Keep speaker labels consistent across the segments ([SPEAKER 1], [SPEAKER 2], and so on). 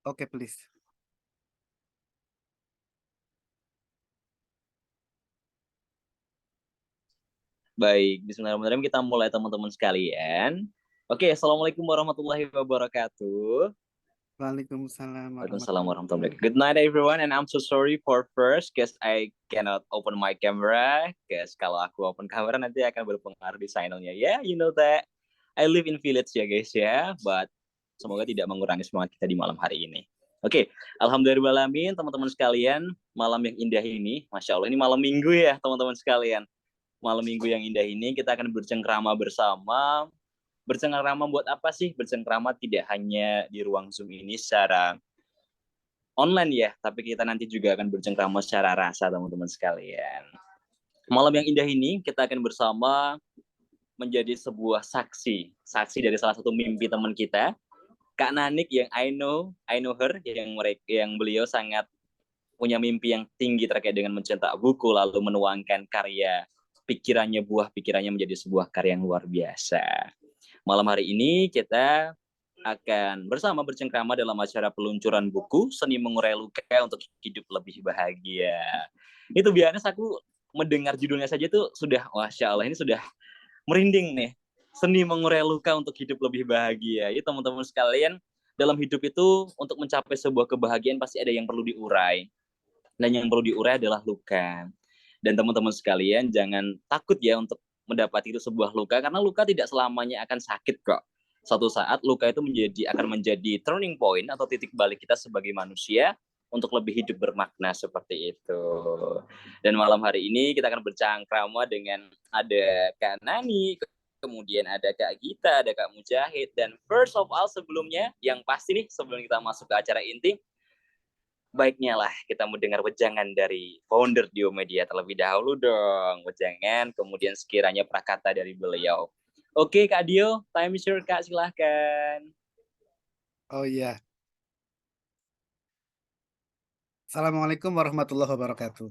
[SPEAKER 1] Oke, please.
[SPEAKER 2] Baik, bismillahirrahmanirrahim, kita mulai teman-teman sekalian. Oke, assalamualaikum warahmatullahi wabarakatuh.
[SPEAKER 1] Waalaikumsalam
[SPEAKER 2] Waalaikumsalam
[SPEAKER 1] warahmatullahi
[SPEAKER 2] warahmatullahi wabarakatuh.
[SPEAKER 1] wabarakatuh.
[SPEAKER 2] Good night everyone, and I'm so sorry for first, cause I cannot open my camera, cause kalau aku open kamera nanti akan berpengaruh di signalnya. Ya, you know that. I live in village ya guys ya, but semoga tidak mengurangi semangat kita di malam hari ini. Oke, alhamdulillahirrahmanirrahim teman-teman sekalian, malam yang indah ini, Masya Allah, ini malam minggu ya teman-teman sekalian. Malam minggu yang indah ini kita akan bercengkrama bersama. Bercengkrama buat apa sih? Bercengkrama tidak hanya di ruang Zoom ini secara online ya, tapi kita nanti juga akan bercengkrama secara rasa teman-teman sekalian. Malam yang indah ini kita akan bersama menjadi sebuah saksi dari salah satu mimpi teman kita, Kak Nanik, yang I know her, yang beliau sangat punya mimpi yang tinggi terkait dengan mencetak buku, lalu menuangkan buah pikirannya menjadi sebuah karya yang luar biasa. Malam hari ini kita akan bersama bercengkrama dalam acara peluncuran buku Seni Mengurai Luka untuk Hidup Lebih Bahagia. Itu biasanya aku mendengar judulnya saja tuh sudah, Masya Allah, ini sudah merinding nih. Seni Mengurai Luka untuk Hidup Lebih Bahagia. Ya teman-teman sekalian, dalam hidup itu untuk mencapai sebuah kebahagiaan pasti ada yang perlu diurai. Dan yang perlu diurai adalah luka. Dan teman-teman sekalian jangan takut ya untuk mendapati itu sebuah luka, karena luka tidak selamanya akan sakit kok. Suatu saat luka itu akan menjadi turning point atau titik balik kita sebagai manusia untuk lebih hidup bermakna seperti itu. Dan malam hari ini kita akan bercengkrama dengan ada Kak Nani, kemudian ada Kak Gita, ada Kak Mujahid, dan first of all sebelumnya, yang pasti nih sebelum kita masuk ke acara inti, baiknya lah kita mendengar wejangan dari founder Dio Media terlebih dahulu dong. Wejangan, kemudian sekiranya prakata dari beliau. Oke Kak Dio, time is your Kak, silahkan.
[SPEAKER 1] Oh iya. Assalamualaikum warahmatullahi wabarakatuh.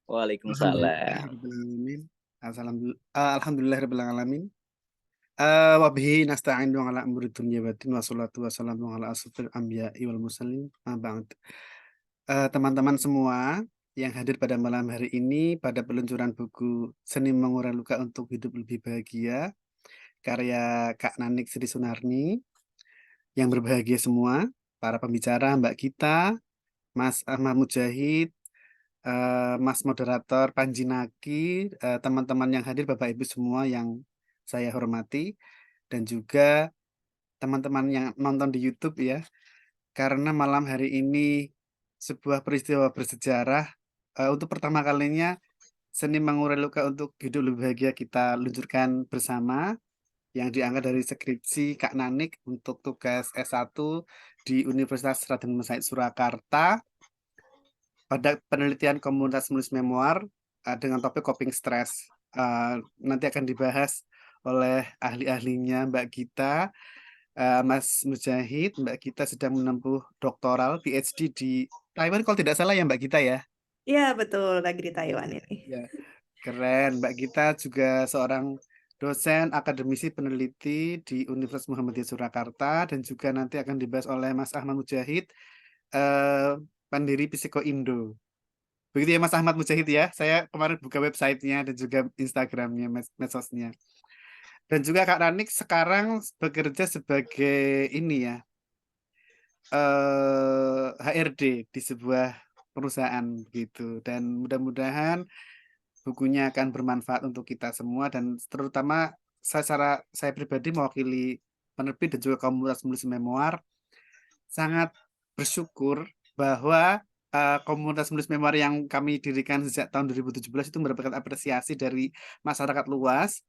[SPEAKER 2] Waalaikumsalam.
[SPEAKER 1] Alhamdulillahirrahmanirrahim. Wabihi nasta'in ala amri dunya waddin wassalatu wassalamu ala asrofil anbiya'i wal mursalin. Teman-teman semua yang hadir pada malam hari ini pada peluncuran buku Seni Mengurai Luka untuk Hidup Lebih Bahagia karya Kak Nanik Sri Sunarni, yang berbahagia semua, para pembicara, Mbak Gita, Mas Ahmad Mujahid, Mas Moderator Panji Naki, teman-teman yang hadir, Bapak Ibu semua yang saya hormati, dan juga teman-teman yang nonton di YouTube ya, karena malam hari ini sebuah peristiwa bersejarah. Untuk pertama kalinya Seni Mengurai Luka untuk Hidup Lebih Bahagia kita luncurkan bersama, yang diangkat dari skripsi Kak Nanik untuk tugas S1 di Universitas Raden Said Surakarta pada penelitian komunitas menulis memoir dengan topik coping stress. Nanti akan dibahas oleh ahli-ahlinya Mbak Gita, Mas Mujahid. Mbak Gita sedang menempuh doktoral PhD di Taiwan kalau tidak salah ya Mbak Gita ya.
[SPEAKER 3] Iya, betul, lagi di Taiwan ini.
[SPEAKER 1] Ya, keren. Mbak Gita juga seorang dosen akademisi peneliti di Universitas Muhammadiyah Surakarta, dan juga nanti akan dibahas oleh Mas Ahmad Mujahid, eh, pendiri Psiko Indo. Begitu ya Mas Ahmad Mujahid ya. Saya kemarin buka websitenya dan juga Instagramnya, medsosnya. Dan juga Kak Ranik sekarang bekerja sebagai ini ya, HRD di sebuah perusahaan gitu. Dan mudah-mudahan bukunya akan bermanfaat untuk kita semua, dan terutama saya pribadi mewakili penerbit dan juga komunitas menulis memoir sangat bersyukur bahwa komunitas menulis memoir yang kami dirikan sejak tahun 2017 itu mendapatkan apresiasi dari masyarakat luas.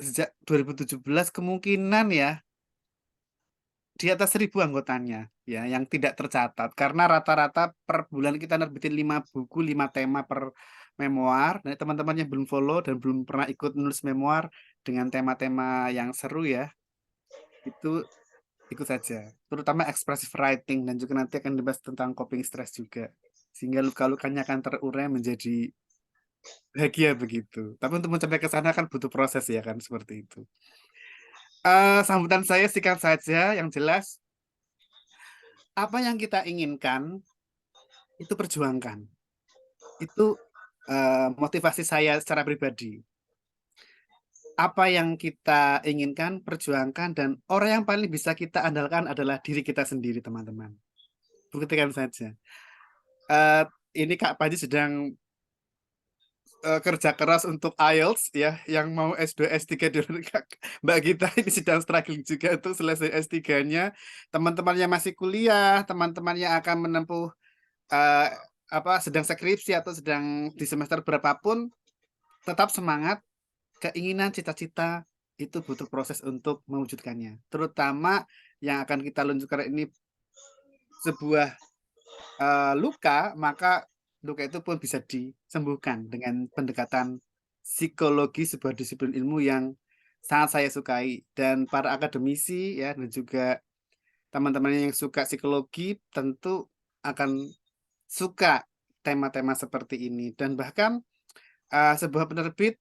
[SPEAKER 1] Sejak 2017 kemungkinan ya di atas 1.000 anggotanya ya yang tidak tercatat, karena rata-rata per bulan kita nerbitin 5 buku 5 tema per memoir. Nah, teman-teman yang belum follow dan belum pernah ikut nulis memoir dengan tema-tema yang seru ya, itu ikut saja, terutama expressive writing, dan juga nanti akan dibahas tentang coping stress juga, sehingga luka-lukanya akan terurai menjadi bahagia begitu. Tapi untuk mencapai ke sana kan butuh proses ya kan, seperti itu. Sambutan saya singkat saja, yang jelas apa yang kita inginkan itu perjuangkan. Itu motivasi saya secara pribadi. Apa yang kita inginkan, perjuangkan, dan orang yang paling bisa kita andalkan adalah diri kita sendiri, teman-teman. Buktikan saja. Eh, ini Kak Panji sedang kerja keras untuk IELTS ya, yang mau S2, S3 di Mbak Gita ini sedang struggling juga untuk selesai S3-nya. Teman-teman yang masih kuliah, teman-teman yang akan menempuh eh, sedang skripsi atau sedang di semester berapapun, tetap semangat. Keinginan, cita-cita itu butuh proses untuk mewujudkannya. Terutama yang akan kita luncurkan ini sebuah luka, maka luka itu pun bisa disembuhkan dengan pendekatan psikologi, sebuah disiplin ilmu yang sangat saya sukai. Dan para akademisi ya dan juga teman-teman yang suka psikologi tentu akan suka tema-tema seperti ini. Dan bahkan sebuah penerbit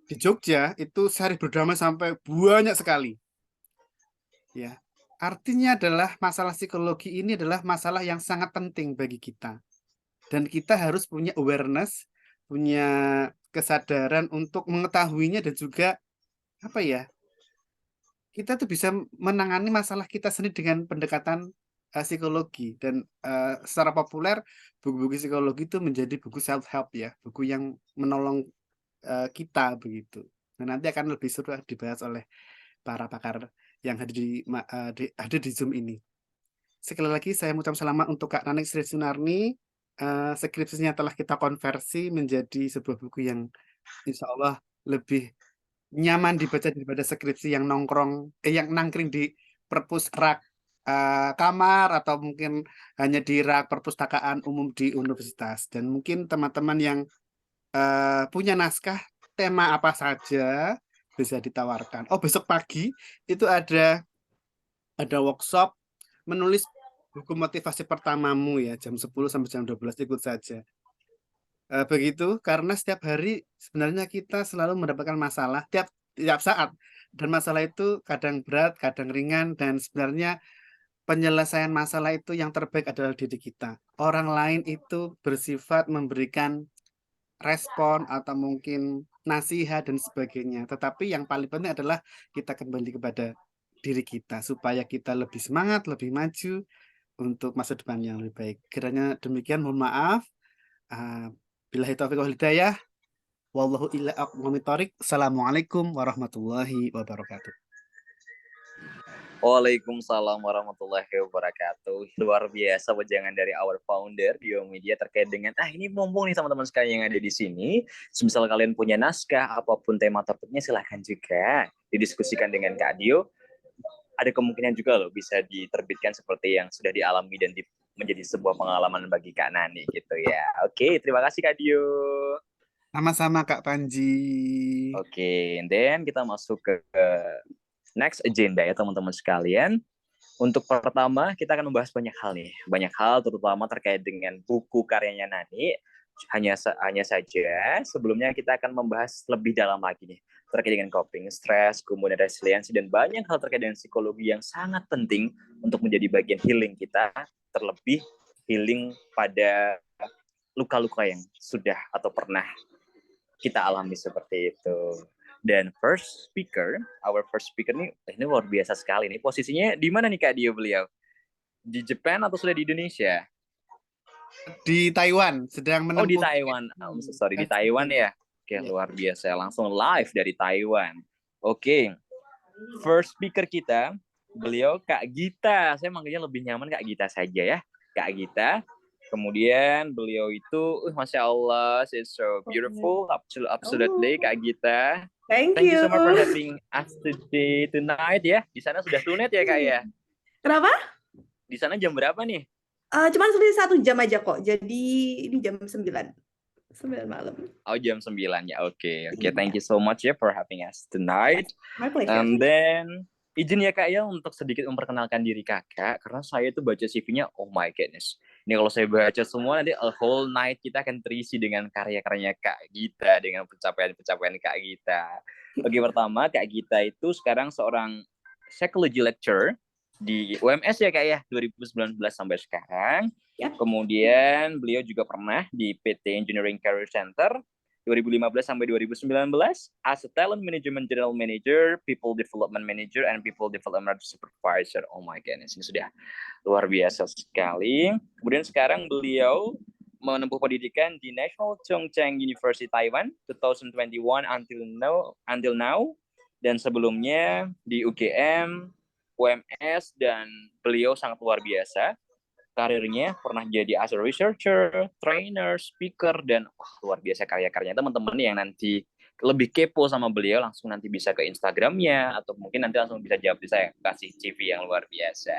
[SPEAKER 1] di Jogja itu sehari berdrama sampai banyak sekali. Ya, artinya adalah masalah psikologi ini adalah masalah yang sangat penting bagi kita. Dan kita harus punya awareness, punya kesadaran untuk mengetahuinya dan juga apa ya? Kita tuh bisa menangani masalah kita sendiri dengan pendekatan psikologi dan secara populer buku-buku psikologi itu menjadi buku self help ya, buku yang menolong kita begitu. Nah, nanti akan lebih seru dibahas oleh para pakar yang hadir di Zoom ini. Sekali lagi saya mengucapkan selamat untuk Kak Nanik Sri Sunarni. Skripsinya telah kita konversi menjadi sebuah buku yang insya Allah lebih nyaman dibaca daripada skripsi yang yang nangkring di perpus rak kamar atau mungkin hanya di rak perpustakaan umum di universitas. Dan mungkin teman-teman yang punya naskah tema apa saja bisa ditawarkan. Oh, besok pagi itu ada workshop menulis buku motivasi pertamamu ya jam 10 sampai jam 12 ikut saja. Begitu karena setiap hari sebenarnya kita selalu mendapatkan masalah tiap saat dan masalah itu kadang berat, kadang ringan dan sebenarnya penyelesaian masalah itu yang terbaik adalah diri kita. Orang lain itu bersifat memberikan respon atau mungkin nasihat dan sebagainya. Tetapi yang paling penting adalah kita kembali kepada diri kita supaya kita lebih semangat, lebih maju untuk masa depan yang lebih baik. Kiranya demikian, mohon maaf. Billahi taufiq wal hidayah. Wallahu illa aqwamit thoriq. Assalamualaikum warahmatullahi wabarakatuh.
[SPEAKER 2] Waalaikumsalam warahmatullahi wabarakatuh. Luar biasa wejangan dari our founder Dio Media terkait dengan ini mumpung nih teman-teman sekalian yang ada di sini. Semisal kalian punya naskah apapun tema topiknya silahkan juga didiskusikan dengan Kak Dio. Ada kemungkinan juga loh bisa diterbitkan seperti yang sudah dialami dan menjadi sebuah pengalaman bagi Kak Nani gitu ya. Oke, terima kasih Kak Dio.
[SPEAKER 1] Sama-sama Kak Panji.
[SPEAKER 2] Oke, then kita masuk ke next agenda ya teman-teman sekalian. Untuk pertama kita akan membahas banyak hal nih, banyak hal terutama terkait dengan buku karyanya Nani. Hanya saja sebelumnya kita akan membahas lebih dalam lagi nih terkait dengan coping stres, kemudian resiliensi dan banyak hal terkait dengan psikologi yang sangat penting untuk menjadi bagian healing kita, terlebih healing pada luka-luka yang sudah atau pernah kita alami seperti itu. Dan our first speaker ini luar biasa sekali nih. Posisinya di mana nih Kak Dio beliau? Di Jepang atau sudah di Indonesia?
[SPEAKER 1] Di Taiwan, sedang menempuh.
[SPEAKER 2] Oh, di Taiwan. Sorry, di Taiwan ya. Oke, luar biasa. Langsung live dari Taiwan. Oke. First speaker kita, beliau Kak Gita. Saya manggilnya lebih nyaman Kak Gita saja ya. Kak Gita. Kemudian beliau itu, Masya Allah, she's so beautiful, absolutely, Kak Gita.
[SPEAKER 3] Thank
[SPEAKER 2] you
[SPEAKER 3] you
[SPEAKER 2] so much for having us today, tonight ya. Di sana sudah tonight ya Kak ya?
[SPEAKER 3] Kenapa?
[SPEAKER 2] Di sana jam berapa nih?
[SPEAKER 3] Cuman selisih 1 jam aja kok. Jadi ini jam 9 malam.
[SPEAKER 2] Oh, jam 9 ya. Oke. Thank you so much ya for having us tonight.
[SPEAKER 3] My pleasure.
[SPEAKER 2] And then izin ya Kak ya untuk sedikit memperkenalkan diri Kakak karena saya tuh baca CV-nya, oh my goodness. Ini kalau saya baca semua nanti a whole night kita akan terisi dengan karya-karyanya Kak Gita, dengan pencapaian-pencapaian Kak Gita. Oke, pertama Kak Gita itu sekarang seorang psychology lecturer di UMS ya Kak ya, 2019 sampai sekarang.
[SPEAKER 3] Yap.
[SPEAKER 2] Kemudian beliau juga pernah di PT Engineering Career Center 2015 sampai 2019 as a talent management general manager, people development manager, and people development supervisor. Oh my goodness, ini sudah luar biasa sekali. Kemudian sekarang beliau menempuh pendidikan di National Chongqing University Taiwan 2021 until now dan sebelumnya di UGM, UMS, dan beliau sangat luar biasa. Karirnya pernah jadi as a researcher, trainer, speaker, dan luar biasa karya-karyanya. Teman-teman yang nanti lebih kepo sama beliau langsung nanti bisa ke Instagramnya atau mungkin nanti langsung bisa jawab, saya kasih CV yang luar biasa.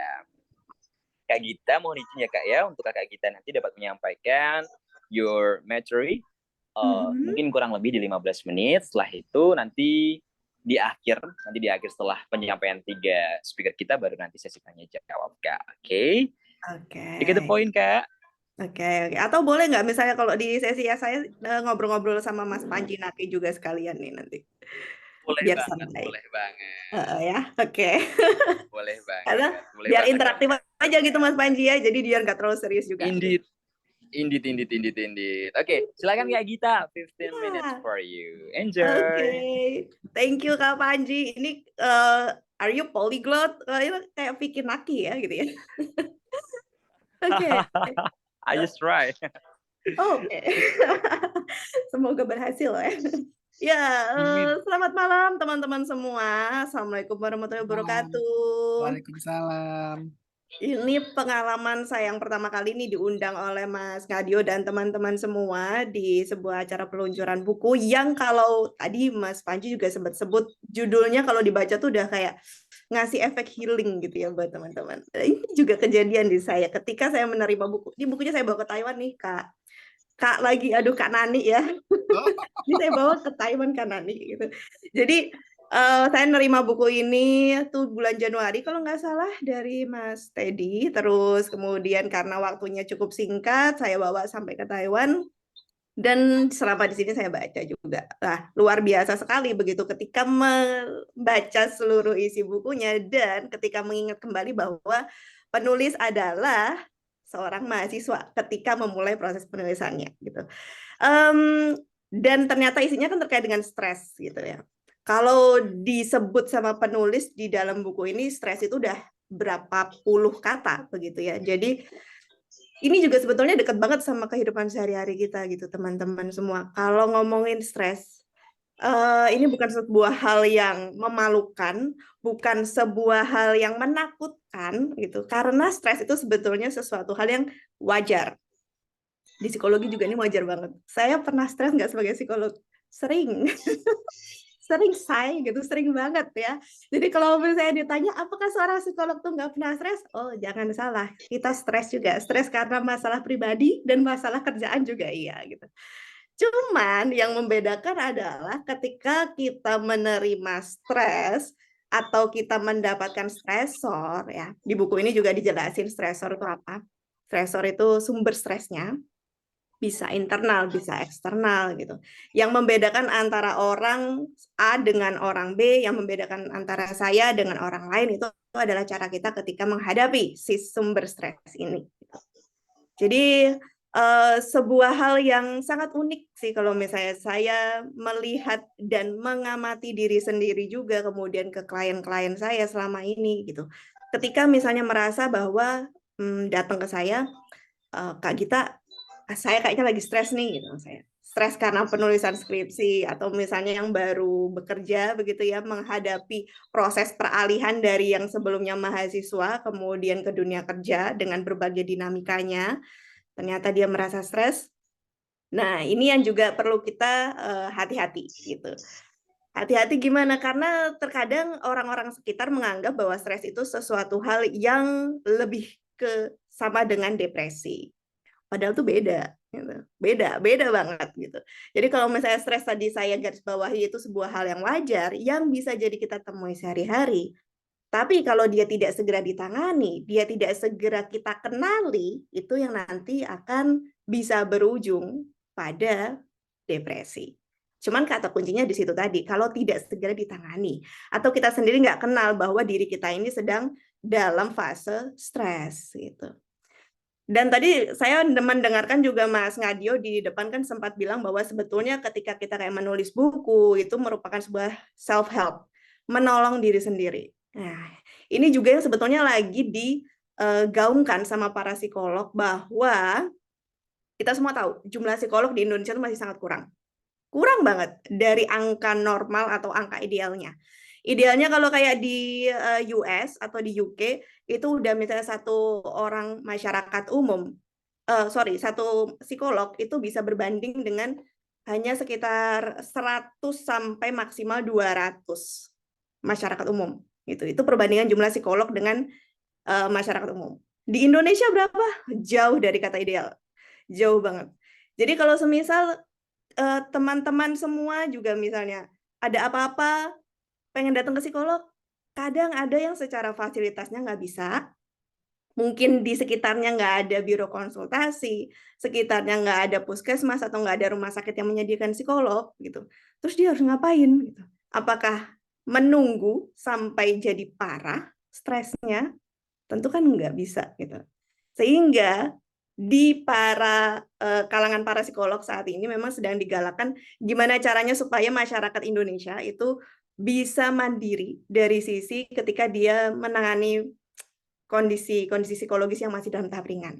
[SPEAKER 2] Kak Gita, mohon izin ya Kak ya, untuk Kak Gita nanti dapat menyampaikan your materi, mungkin kurang lebih di 15 menit. Setelah itu nanti di akhir setelah penyampaian 3 speaker kita baru nanti sesi tanya jawab Kak. Oke? Get the point Kak?
[SPEAKER 3] Oke. Atau boleh nggak misalnya kalau di sesi ya saya ngobrol-ngobrol sama Mas Panji Naki juga sekalian nih nanti.
[SPEAKER 2] Boleh
[SPEAKER 3] Biar
[SPEAKER 2] banget,
[SPEAKER 3] santai.
[SPEAKER 2] boleh banget.
[SPEAKER 3] Ya, oke.
[SPEAKER 2] Boleh banget.
[SPEAKER 3] Karena
[SPEAKER 2] boleh
[SPEAKER 3] biar
[SPEAKER 2] banget,
[SPEAKER 3] interaktif aja gitu Mas Panji ya, jadi dia nggak terlalu serius juga.
[SPEAKER 2] Indeed. Oke, silakan Kak Gita, 15 minutes for you. Enjoy.
[SPEAKER 3] Oke. Thank you Kak Panji. Ini are you polyglot? Ini kayak Vicky Naki ya gitu ya. Oke.
[SPEAKER 2] I just try.
[SPEAKER 3] Oke. Semoga berhasil ya. Ya, selamat malam teman-teman semua. Assalamualaikum warahmatullahi wabarakatuh.
[SPEAKER 1] Waalaikumsalam.
[SPEAKER 3] Ini pengalaman saya yang pertama kali ini diundang oleh Mas Ngadio dan teman-teman semua di sebuah acara peluncuran buku yang kalau tadi Mas Panji juga sempat sebut judulnya kalau dibaca tuh udah kayak ngasih efek healing gitu ya buat teman-teman. Ini juga kejadian di saya ketika saya menerima buku. Ini bukunya saya bawa ke Taiwan nih, Kak lagi, aduh Kak Nani ya. Ini saya bawa ke Taiwan Kak Nani gitu. Jadi saya nerima buku ini tuh bulan Januari kalau nggak salah dari Mas Teddy. Terus kemudian karena waktunya cukup singkat, saya bawa sampai ke Taiwan. Dan selama di sini saya baca juga. Nah, luar biasa sekali begitu ketika membaca seluruh isi bukunya dan ketika mengingat kembali bahwa penulis adalah seorang mahasiswa ketika memulai proses penulisannya gitu. Dan ternyata isinya kan terkait dengan stres gitu ya. Kalau disebut sama penulis di dalam buku ini, stres itu udah berapa puluh kata begitu ya. Jadi ini juga sebetulnya dekat banget sama kehidupan sehari-hari kita gitu teman-teman semua. Kalau ngomongin stres, ini bukan sebuah hal yang memalukan, bukan sebuah hal yang menakutkan gitu. Karena stres itu sebetulnya sesuatu hal yang wajar. Di psikologi juga ini wajar banget. Saya pernah stres nggak sebagai psikolog? Sering. Sering gitu, sering banget ya. Jadi kalau misalnya ditanya apakah seorang psikolog tuh nggak pernah stres? Oh, jangan salah, kita stres juga. Stres karena masalah pribadi dan masalah kerjaan juga iya gitu. Cuman yang membedakan adalah ketika kita menerima stres atau kita mendapatkan stresor ya. Di buku ini juga dijelasin stresor itu apa. Stresor itu sumber stresnya. Bisa internal, bisa eksternal gitu. Yang membedakan antara orang A dengan orang B, yang membedakan antara saya dengan orang lain itu adalah cara kita ketika menghadapi si sumber stres ini. Jadi sebuah hal yang sangat unik sih kalau misalnya saya melihat dan mengamati diri sendiri juga kemudian ke klien-klien saya selama ini gitu. Ketika misalnya merasa bahwa datang ke saya, Kak Gita, saya kayaknya lagi stres nih gitu saya. Stres karena penulisan skripsi atau misalnya yang baru bekerja begitu ya menghadapi proses peralihan dari yang sebelumnya mahasiswa kemudian ke dunia kerja dengan berbagai dinamikanya. Ternyata dia merasa stres. Nah, ini yang juga perlu kita hati-hati gitu. Hati-hati gimana? Karena terkadang orang-orang sekitar menganggap bahwa stres itu sesuatu hal yang lebih sama dengan depresi. Padahal tuh beda, gitu. Beda banget gitu. Jadi kalau misalnya stres tadi saya garis bawahi itu sebuah hal yang wajar, yang bisa jadi kita temui sehari-hari. Tapi kalau dia tidak segera ditangani, dia tidak segera kita kenali, itu yang nanti akan bisa berujung pada depresi. Cuman kata kuncinya di situ tadi, kalau tidak segera ditangani, atau kita sendiri nggak kenal bahwa diri kita ini sedang dalam fase stres gitu. Dan tadi saya mendengarkan juga Mas Ngadio di depan kan sempat bilang bahwa sebetulnya ketika kita kayak menulis buku itu merupakan sebuah self help, menolong diri sendiri. Nah, ini juga yang sebetulnya lagi digaungkan sama para psikolog bahwa kita semua tahu jumlah psikolog di Indonesia itu masih sangat kurang. Kurang banget dari angka normal atau angka idealnya. Idealnya kalau kayak di US atau di UK itu udah misalnya satu orang masyarakat umum, satu psikolog itu bisa berbanding dengan hanya sekitar 100 sampai maksimal 200 masyarakat umum. Itu perbandingan jumlah psikolog dengan masyarakat umum. Di Indonesia berapa? Jauh dari kata ideal. Jauh banget. Jadi kalau semisal teman-teman semua juga misalnya ada apa-apa pengen datang ke psikolog, kadang ada yang secara fasilitasnya nggak bisa, mungkin di sekitarnya nggak ada biro konsultasi, sekitarnya nggak ada puskesmas atau nggak ada rumah sakit yang menyediakan psikolog gitu. Terus dia harus ngapain gitu? Apakah menunggu sampai jadi parah stresnya? Tentu kan nggak bisa gitu. Sehingga di kalangan para psikolog saat ini memang sedang digalakkan gimana caranya supaya masyarakat Indonesia itu bisa mandiri dari sisi ketika dia menangani kondisi psikologis yang masih dalam tahap ringan.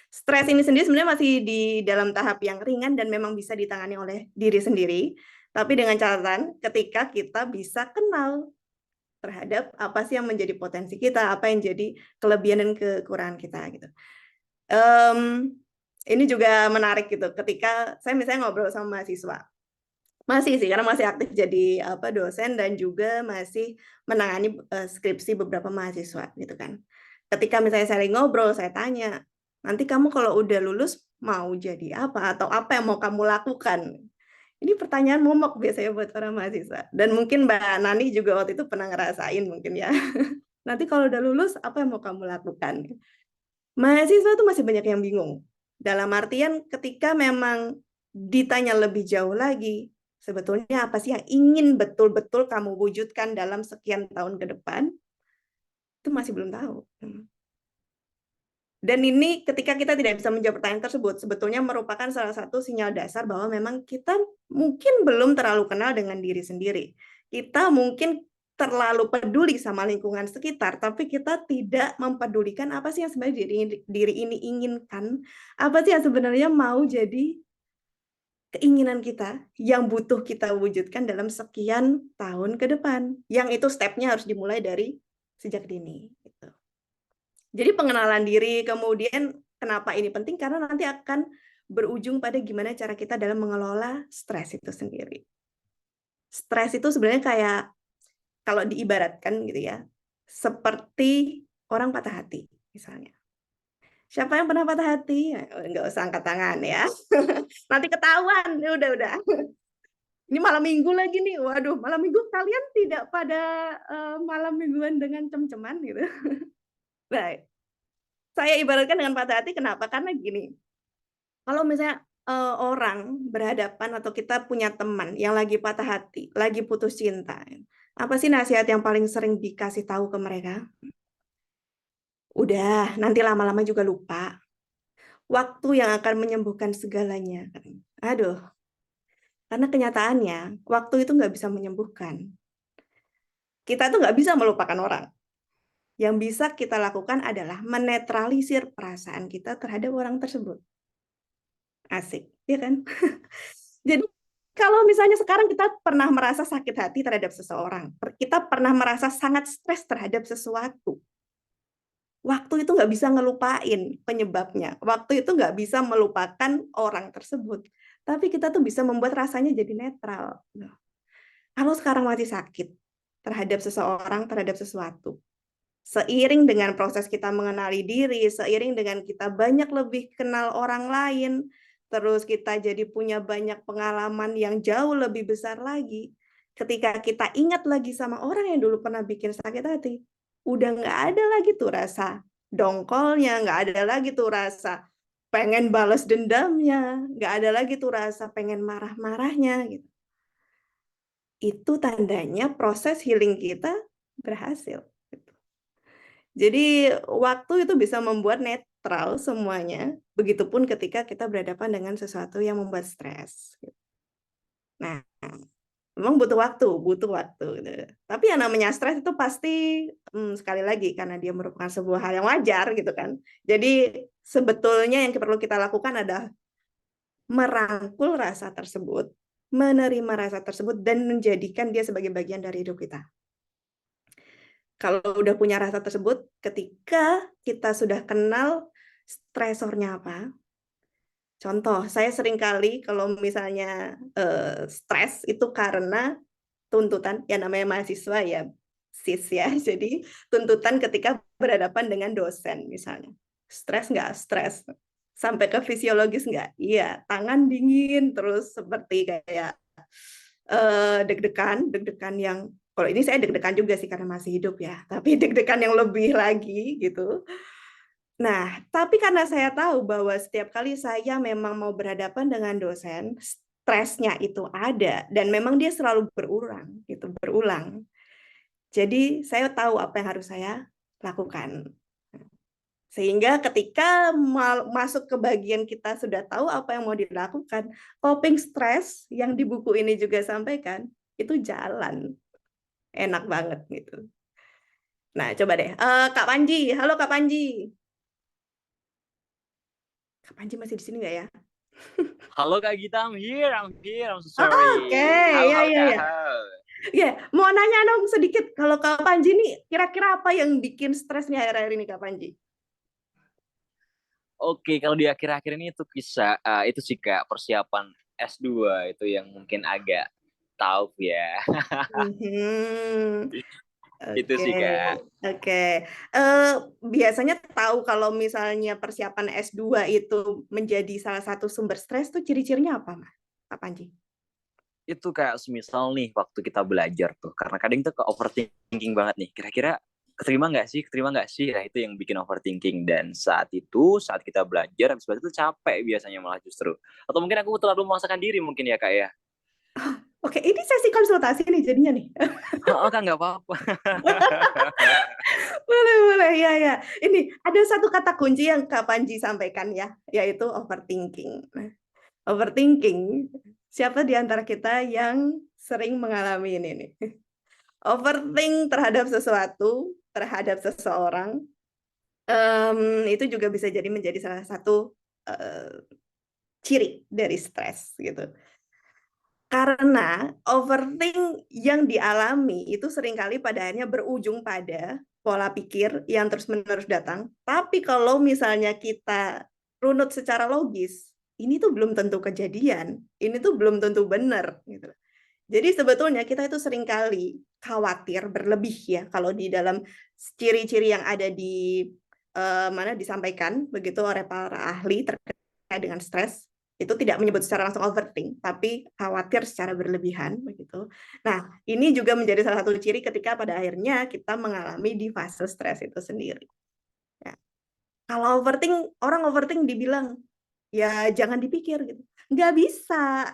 [SPEAKER 3] Stres ini sendiri sebenarnya masih di dalam tahap yang ringan dan memang bisa ditangani oleh diri sendiri, tapi dengan catatan ketika kita bisa kenal terhadap apa sih yang menjadi potensi kita, apa yang jadi kelebihan dan kekurangan kita gitu. Ini juga menarik gitu. Ketika saya misalnya ngobrol sama mahasiswa, masih sih karena masih aktif jadi dosen dan juga masih menangani skripsi beberapa mahasiswa gitu kan. Ketika misalnya saya ngobrol, saya tanya, nanti kamu kalau udah lulus mau jadi apa atau apa yang mau kamu lakukan? Ini pertanyaan momok biasanya buat para mahasiswa. Dan mungkin Mbak Nani juga waktu itu pernah ngerasain mungkin ya. Nanti kalau udah lulus, apa yang mau kamu lakukan? Mahasiswa tuh masih banyak yang bingung. Dalam artian ketika memang ditanya lebih jauh lagi, sebetulnya apa sih yang ingin betul-betul kamu wujudkan dalam sekian tahun ke depan, itu masih belum tahu. Dan ini ketika kita tidak bisa menjawab pertanyaan tersebut, sebetulnya merupakan salah satu sinyal dasar bahwa memang kita mungkin belum terlalu kenal dengan diri sendiri. Kita mungkin terlalu peduli sama lingkungan sekitar, tapi kita tidak mempedulikan apa sih yang sebenarnya diri ini inginkan, apa sih yang sebenarnya mau jadi keinginan kita yang butuh kita wujudkan dalam sekian tahun ke depan. Yang itu step-nya harus dimulai dari sejak dini. Gitu. Jadi pengenalan diri, kemudian kenapa ini penting? Karena nanti akan berujung pada gimana cara kita dalam mengelola stres itu sendiri. Stres itu sebenarnya kayak, kalau diibaratkan gitu ya, seperti orang patah hati misalnya. Siapa yang pernah patah hati? Nggak usah angkat tangan ya. Nanti ketahuan, udah. Ini malam minggu lagi nih, waduh malam minggu kalian tidak pada malam mingguan dengan cem-ceman gitu. Baik. Saya ibaratkan dengan patah hati, kenapa? Karena gini, kalau misalnya orang berhadapan atau kita punya teman yang lagi patah hati, lagi putus cinta, apa sih nasihat yang paling sering dikasih tahu ke mereka? Udah, nanti lama-lama juga lupa. Waktu yang akan menyembuhkan segalanya. Aduh, karena kenyataannya, waktu itu nggak bisa menyembuhkan. Kita tuh nggak bisa melupakan orang. Yang bisa kita lakukan adalah menetralisir perasaan kita terhadap orang tersebut. Asik, ya kan? Jadi kalau misalnya sekarang kita pernah merasa sakit hati terhadap seseorang, kita pernah merasa sangat stres terhadap sesuatu, waktu itu nggak bisa ngelupain penyebabnya, waktu itu nggak bisa melupakan orang tersebut, tapi kita tuh bisa membuat rasanya jadi netral. Kalau sekarang masih sakit terhadap seseorang, terhadap sesuatu, seiring dengan proses kita mengenali diri, seiring dengan kita banyak lebih kenal orang lain, terus kita jadi punya banyak pengalaman yang jauh lebih besar lagi. Ketika kita ingat lagi sama orang yang dulu pernah bikin sakit hati, udah nggak ada lagi tuh rasa dongkolnya, nggak ada lagi tuh rasa pengen balas dendamnya, nggak ada lagi tuh rasa pengen marah-marahnya. Gitu. itu tandanya proses healing kita berhasil. Gitu. Jadi waktu itu bisa membuat netral semuanya, begitupun ketika kita berhadapan dengan sesuatu yang membuat stres. Nah, memang butuh waktu gitu. Tapi yang namanya stres itu pasti sekali lagi karena dia merupakan sebuah hal yang wajar gitu kan. Jadi sebetulnya yang perlu kita lakukan adalah merangkul rasa tersebut, menerima rasa tersebut dan menjadikan dia sebagai bagian dari hidup kita. Kalau udah punya rasa tersebut, ketika kita sudah kenal stresornya apa, contoh, saya seringkali kalau misalnya stres itu karena tuntutan, ya namanya mahasiswa ya, sis ya, jadi tuntutan ketika berhadapan dengan dosen misalnya. Stres nggak? Stres. Sampai ke fisiologis nggak? Iya, tangan dingin, terus seperti kayak deg-degan yang, kalau ini saya deg-degan juga sih karena masih hidup ya, tapi deg-degan yang lebih lagi gitu. Nah, tapi karena saya tahu bahwa setiap kali saya memang mau berhadapan dengan dosen, stresnya itu ada dan memang dia selalu berulang. Jadi saya tahu apa yang harus saya lakukan. Sehingga ketika masuk ke bagian kita sudah tahu apa yang mau dilakukan, coping stres yang di buku ini juga sampaikan, itu jalan. Enak banget gitu. Nah, coba deh. Kak Panji, halo Kak Panji. Kak Panji masih di sini nggak ya?
[SPEAKER 2] Halo Kak Gita, I'm here, I'm so
[SPEAKER 3] Oh,
[SPEAKER 2] sorry.
[SPEAKER 3] oke,
[SPEAKER 2] Halo
[SPEAKER 3] ya.
[SPEAKER 2] Kak.
[SPEAKER 3] Ya, mau nanya dong sedikit, kalau Kak Panji nih, kira-kira apa yang bikin stresnya akhir-akhir ini Kak Panji?
[SPEAKER 2] Oke, kalau di akhir-akhir ini itu kisah, itu sih Kak, persiapan S2 itu yang mungkin agak tahu ya. Itu
[SPEAKER 3] Oke,
[SPEAKER 2] sih Kak.
[SPEAKER 3] oke. Biasanya tahu kalau misalnya persiapan S2 itu menjadi salah satu sumber stres tuh ciri-cirinya apa, Mas? Kak Panji?
[SPEAKER 2] Itu kayak semisal nih waktu kita belajar tuh, karena kadang tuh ke overthinking banget nih, kira-kira keterima nggak sih, nah itu yang bikin overthinking. Dan saat kita belajar habis belajar itu capek biasanya malah justru, atau mungkin aku terlalu memaksakan diri mungkin ya Kak ya.
[SPEAKER 3] Oke, ini sesi konsultasi nih jadinya nih.
[SPEAKER 2] Kan nggak apa-apa.
[SPEAKER 3] Boleh, ya. Ini ada satu kata kunci yang Kak Panji sampaikan ya, yaitu overthinking. Nah, overthinking, siapa di antara kita yang sering mengalami ini nih? Overthink terhadap sesuatu, terhadap seseorang, itu juga bisa menjadi salah satu ciri dari stres gitu. Karena overthink yang dialami itu seringkali pada akhirnya berujung pada pola pikir yang terus-menerus datang. Tapi kalau misalnya kita runut secara logis, ini tuh belum tentu kejadian, ini tuh belum tentu benar gitu. Jadi sebetulnya kita itu seringkali khawatir berlebih ya kalau di dalam ciri-ciri yang ada di mana disampaikan begitu oleh para ahli terkait dengan stres, itu tidak menyebut secara langsung overthink, tapi khawatir secara berlebihan begitu. Nah, ini juga menjadi salah satu ciri ketika pada akhirnya kita mengalami di fase stres itu sendiri. Ya. Kalau orang overthink dibilang ya jangan dipikir gitu. Nggak bisa,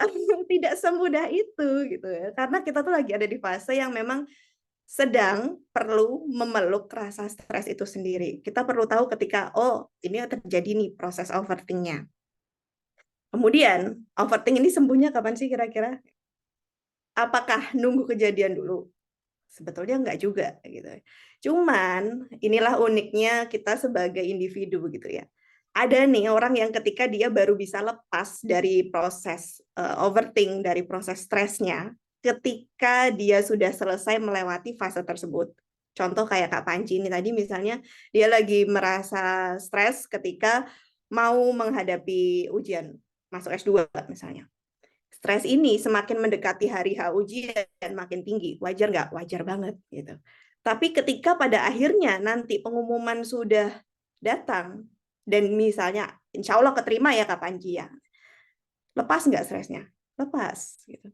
[SPEAKER 3] tidak semudah itu gitu ya. Karena kita tuh lagi ada di fase yang memang sedang perlu memeluk rasa stres itu sendiri. Kita perlu tahu ketika, oh ini terjadi nih proses overthinknya. Kemudian, overthink ini sembuhnya kapan sih kira-kira? Apakah nunggu kejadian dulu? Sebetulnya enggak juga gitu. Cuman inilah uniknya kita sebagai individu gitu ya. Ada nih orang yang ketika dia baru bisa lepas dari proses overthink, dari proses stresnya, ketika dia sudah selesai melewati fase tersebut. Contoh kayak Kak Panji ini tadi misalnya, dia lagi merasa stres ketika mau menghadapi ujian, masuk S2 misalnya. Stres ini semakin mendekati hari H ujian makin tinggi. Wajar nggak? Wajar banget gitu. Tapi ketika pada akhirnya nanti pengumuman sudah datang dan misalnya insya Allah keterima ya Kak Panji ya, lepas nggak stresnya? Lepas gitu.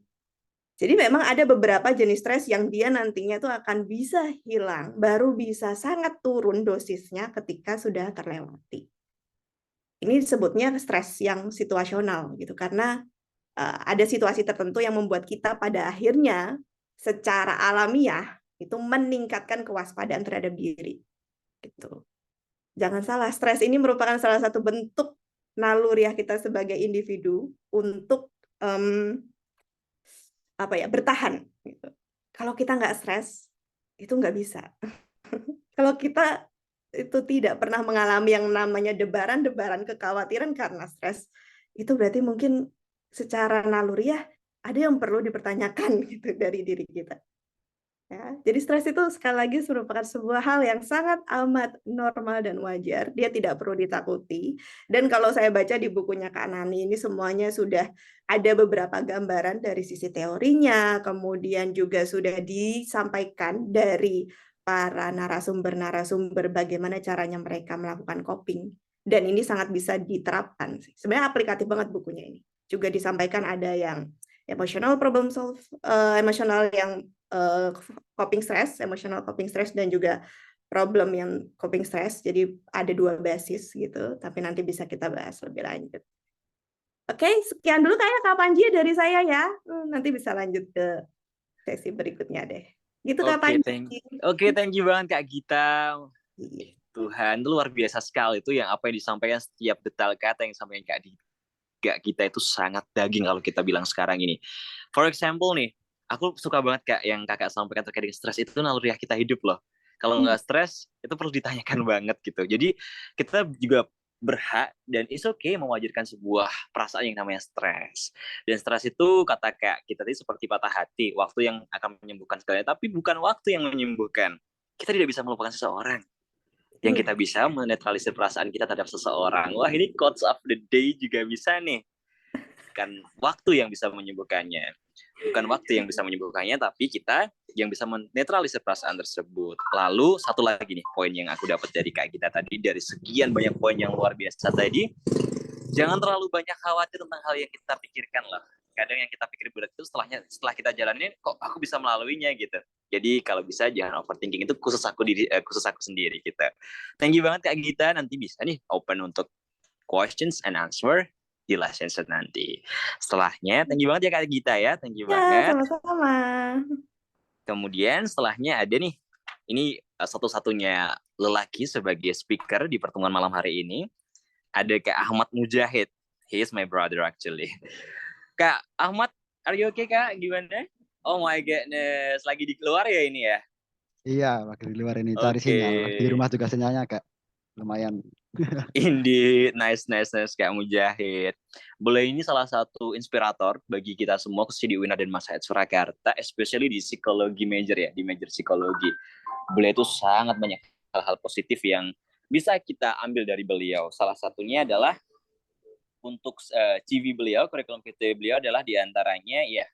[SPEAKER 3] Jadi memang ada beberapa jenis stres yang dia nantinya tuh akan bisa hilang, baru bisa sangat turun dosisnya ketika sudah terlewati. Ini disebutnya stres yang situasional gitu, karena ada situasi tertentu yang membuat kita pada akhirnya secara alamiah itu meningkatkan kewaspadaan terhadap diri. Gitu. Jangan salah, stres ini merupakan salah satu bentuk naluriah kita sebagai individu untuk bertahan. Gitu. Kalau kita nggak stres, itu nggak bisa. Kalau kita itu tidak pernah mengalami yang namanya debaran-debaran kekhawatiran karena stres, itu berarti mungkin secara naluriah ada yang perlu dipertanyakan gitu dari diri kita. Ya, jadi stres itu sekali lagi merupakan sebuah hal yang sangat amat normal dan wajar. Dia tidak perlu ditakuti. Dan kalau saya baca di bukunya Kak Nani ini semuanya sudah ada beberapa gambaran dari sisi teorinya, kemudian juga sudah disampaikan dari para narasumber-narasumber bagaimana caranya mereka melakukan coping. Dan ini sangat bisa diterapkan. Sebenarnya aplikatif banget bukunya ini. Juga disampaikan ada yang emotional problem solve, emosional yang coping stress, emotional coping stress, dan juga problem yang coping stress. Jadi ada dua basis gitu, tapi nanti bisa kita bahas lebih lanjut. Oke, sekian dulu kayak Kak Panji dari saya ya. Nanti bisa lanjut ke sesi berikutnya deh. Gitu Kak
[SPEAKER 2] Oke,
[SPEAKER 3] Panji.
[SPEAKER 2] thank you banget Kak Gita. Tuhan, itu luar biasa sekali itu yang apa yang disampaikan setiap detail kata yang disampaikan Kak Gita itu sangat daging kalau kita bilang sekarang ini. For example nih, aku suka banget Kak yang Kakak sampaikan terkait dengan stres itu naluriah kita hidup loh. Kalau nggak stres, itu perlu ditanyakan banget gitu. Jadi kita juga berhak dan it's okay mewajarkan sebuah perasaan yang namanya stres. Dan stres itu kata Kak kita tadi seperti patah hati, waktu yang akan menyembuhkan segalanya, tapi bukan waktu yang menyembuhkan. Kita tidak bisa melupakan seseorang. Yang kita bisa menetralisir perasaan kita terhadap seseorang. Wah, ini quotes of the day juga bisa nih. Bukan waktu yang bisa menyembuhkannya. Bukan waktu yang bisa menyembuhkannya, tapi kita yang bisa menetralisir perasaan tersebut. Lalu, satu lagi nih, poin yang aku dapat dari Kak Gita tadi, dari sekian banyak poin yang luar biasa tadi, jangan terlalu banyak khawatir tentang hal yang kita pikirkan lah. Kadang yang kita pikir berat itu setelah kita jalanin, kok aku bisa melaluinya gitu. Jadi kalau bisa jangan overthinking, itu khusus aku sendiri gitu. Thank you banget Kak Gita, nanti bisa nih open untuk questions and answer di last session nanti. Setelahnya, thank you banget ya Kak Gita ya, thank you
[SPEAKER 3] Ya,
[SPEAKER 2] banget.
[SPEAKER 3] sama-sama.
[SPEAKER 2] Kemudian setelahnya ada nih, ini satu-satunya lelaki sebagai speaker di pertemuan malam hari ini, ada Kak Ahmad Mujahid. He is my brother actually. Kak Ahmad, are you okay Kak? Gimana? Oh my goodness, lagi di keluar ya ini ya?
[SPEAKER 4] Iya, lagi di luar ini cari
[SPEAKER 2] Oke.
[SPEAKER 4] sinyal. Di rumah juga sinyalnya agak lumayan.
[SPEAKER 2] Indeed, nice Kak Mujahid. Boleh ini salah satu inspirator bagi kita semua khususnya di UINA dan Mas Hayat Surakarta, especially di psikologi major ya, di major psikologi. Beliau itu sangat banyak hal-hal positif yang bisa kita ambil dari beliau. Salah satunya adalah untuk CV beliau, kurikulum vitae beliau adalah diantaranya ya